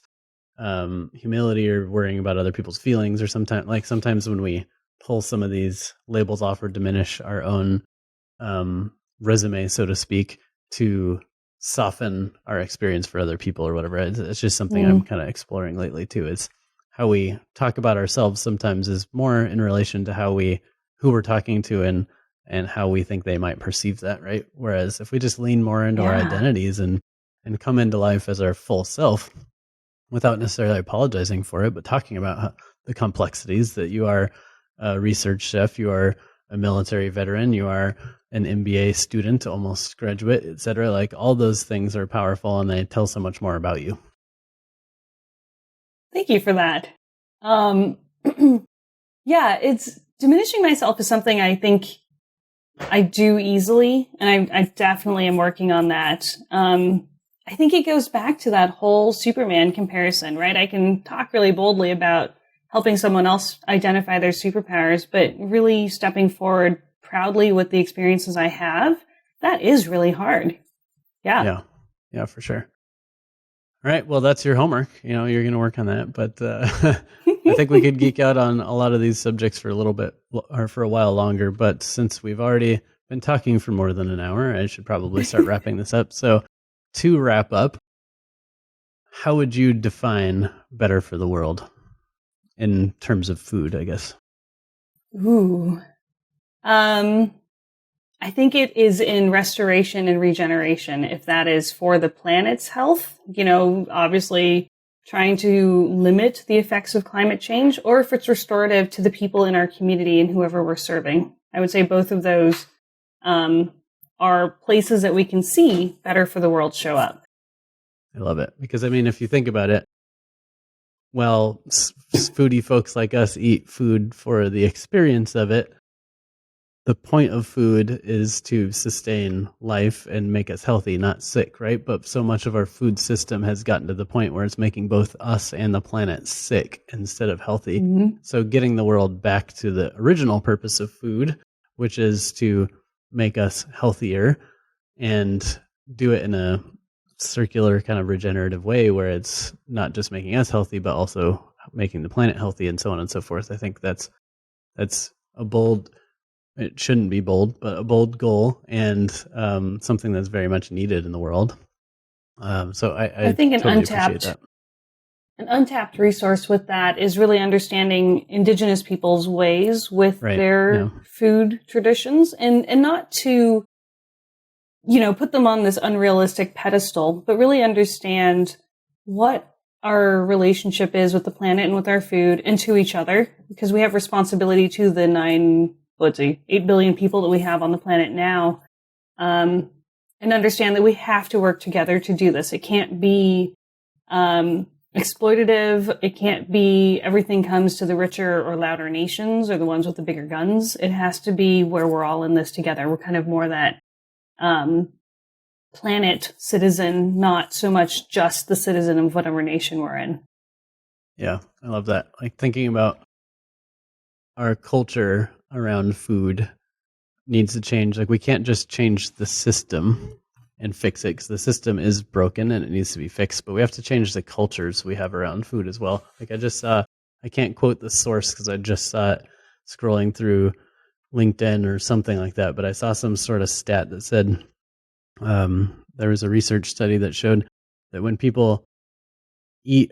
humility or worrying about other people's feelings, or sometimes when we pull some of these labels off or diminish our own resume, so to speak, to soften our experience for other people or whatever. It's just something I'm kind of exploring lately too, is how we talk about ourselves sometimes is more in relation to who we're talking to and how we think they might perceive that, right? Whereas if we just lean more into our identities and come into life as our full self without necessarily apologizing for it, but talking about the complexities that you are a research chef, you are a military veteran, you are an MBA student, almost graduate, et cetera. Like, all those things are powerful and they tell so much more about you. Thank you for that. Yeah, it's diminishing myself is something I think I do easily, and I definitely am working on that. I think it goes back to that whole Superman comparison, right? I can talk really boldly about helping someone else identify their superpowers, but really stepping forward proudly with the experiences I have, that is really hard. Yeah, for sure. All right, well, that's your homework. You're going to work on that, but I think we could geek out on a lot of these subjects for a little bit or for a while longer. But since we've already been talking for more than an hour, I should probably start wrapping this up. So, to wrap up, how would you define better for the world in terms of food, I guess? Ooh. I think it is in restoration and regeneration, if that is for the planet's health, obviously trying to limit the effects of climate change, or if it's restorative to the people in our community and whoever we're serving. I would say both of those are places that we can see better for the world show up. I love it. Because, I mean, if you think about it, well, foodie folks like us eat food for the experience of it. The point of food is to sustain life and make us healthy, not sick, right? But so much of our food system has gotten to the point where it's making both us and the planet sick instead of healthy. Mm-hmm. So getting the world back to the original purpose of food, which is to make us healthier and do it in a circular kind of regenerative way where it's not just making us healthy, but also making the planet healthy and so on and so forth. I think that's a bold... It shouldn't be bold, but a bold goal, and something that's very much needed in the world. So I think totally appreciate that. An untapped resource with that is really understanding Indigenous people's ways with their food traditions, and not to, put them on this unrealistic pedestal, but really understand what our relationship is with the planet and with our food and to each other, because we have responsibility to the 8 billion people that we have on the planet now, and understand that we have to work together to do this. It can't be exploitative. It can't be everything comes to the richer or louder nations or the ones with the bigger guns. It has to be where we're all in this together. We're kind of more that planet citizen, not so much just the citizen of whatever nation we're in. Yeah, I love that. Like thinking about our culture around food needs to change. Like we can't just change the system and fix it because the system is broken and it needs to be fixed, but we have to change the cultures we have around food as well. Like I just saw, I can't quote the source because I just saw it scrolling through LinkedIn or something like that, but I saw some sort of stat that said there was a research study that showed that when people eat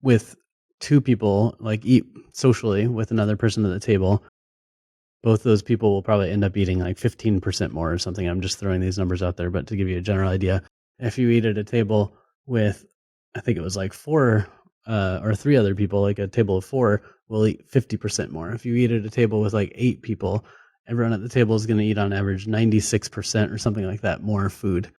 with two people, like eat socially with another person at the table, both those people will probably end up eating like 15% more or something. I'm just throwing these numbers out there, but to give you a general idea, if you eat at a table with, I think it was like 4 or 3 other people, like a table of 4 will eat 50% more. If you eat at a table with like 8 people, everyone at the table is going to eat on average 96% or something like that more food.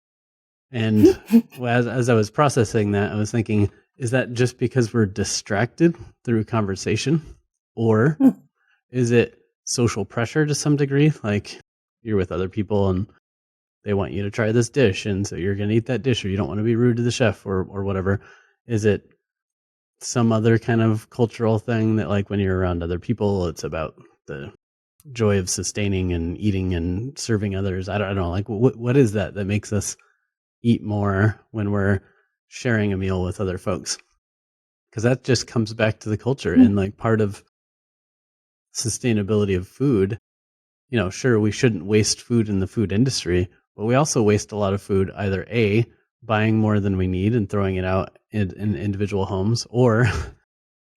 And as I was processing that, I was thinking, is that just because we're distracted through conversation, or is it social pressure to some degree? Like you're with other people and they want you to try this dish, and so you're going to eat that dish, or you don't want to be rude to the chef or whatever. Is it some other kind of cultural thing that like when you're around other people, it's about the joy of sustaining and eating and serving others? I don't know. Like what is that makes us eat more when we're sharing a meal with other folks? Because that just comes back to the culture and like part of sustainability of food. You know, sure, we shouldn't waste food in the food industry, but we also waste a lot of food either A, buying more than we need and throwing it out in individual homes, or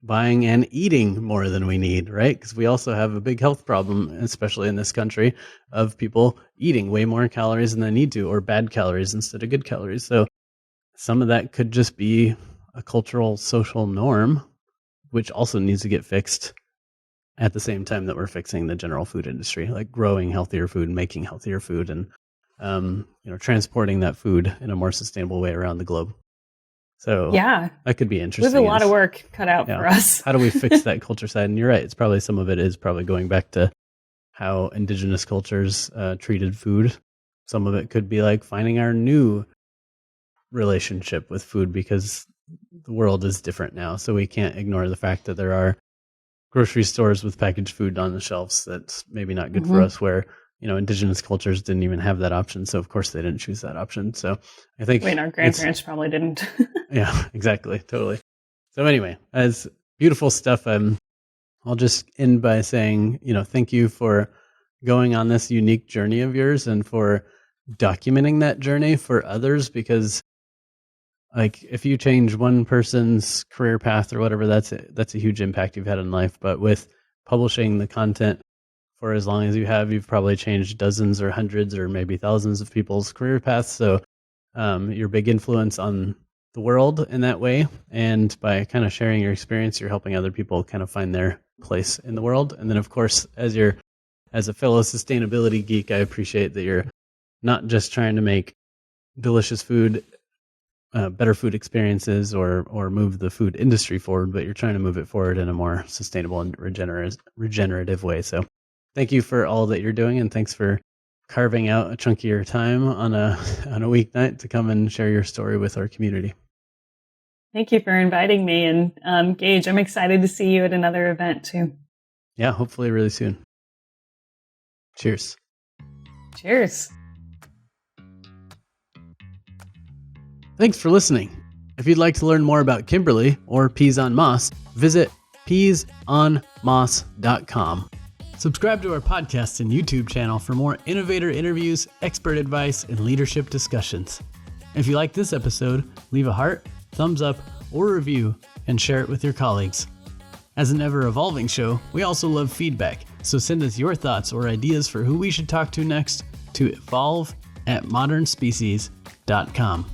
buying and eating more than we need, right? Because we also have a big health problem, especially in this country, of people eating way more calories than they need to, or bad calories instead of good calories. So some of that could just be a cultural, social norm, which also needs to get fixed at the same time that we're fixing the general food industry, like growing healthier food, making healthier food, and transporting that food in a more sustainable way around the globe. So yeah, that could be interesting. We have a lot of work cut out for us. How do we fix that culture side? And you're right. It's probably some of it is probably going back to how indigenous cultures treated food. Some of it could be like finding our new relationship with food, because the world is different now. So we can't ignore the fact that there are grocery stores with packaged food on the shelves that's maybe not good for us, where indigenous cultures didn't even have that option. So of course they didn't choose that option. So I think our grandparents probably didn't. Yeah, exactly. Totally. So anyway, as beautiful stuff, I'll just end by saying, thank you for going on this unique journey of yours and for documenting that journey for others, because like if you change one person's career path or whatever, that's a huge impact you've had in life. But with publishing the content for as long as you have, you've probably changed dozens or hundreds or maybe thousands of people's career paths. So you're a big influence on the world in that way. And by kind of sharing your experience, you're helping other people kind of find their place in the world. And then of course, as a fellow sustainability geek, I appreciate that you're not just trying to make delicious food, better food experiences or move the food industry forward, but you're trying to move it forward in a more sustainable and regenerative way. So thank you for all that you're doing, and thanks for carving out a chunk of your time on a weeknight to come and share your story with our community. Thank you for inviting me. And Gage, I'm excited to see you at another event too. Yeah, hopefully really soon. Cheers. Cheers. Thanks for listening. If you'd like to learn more about Kimberly or PeasOnMoss, visit peasonmoss.com. Subscribe to our podcast and YouTube channel for more innovator interviews, expert advice, and leadership discussions. If you like this episode, leave a heart, thumbs up, or review, and share it with your colleagues. As an ever-evolving show, we also love feedback, so send us your thoughts or ideas for who we should talk to next to evolve@modernspecies.com.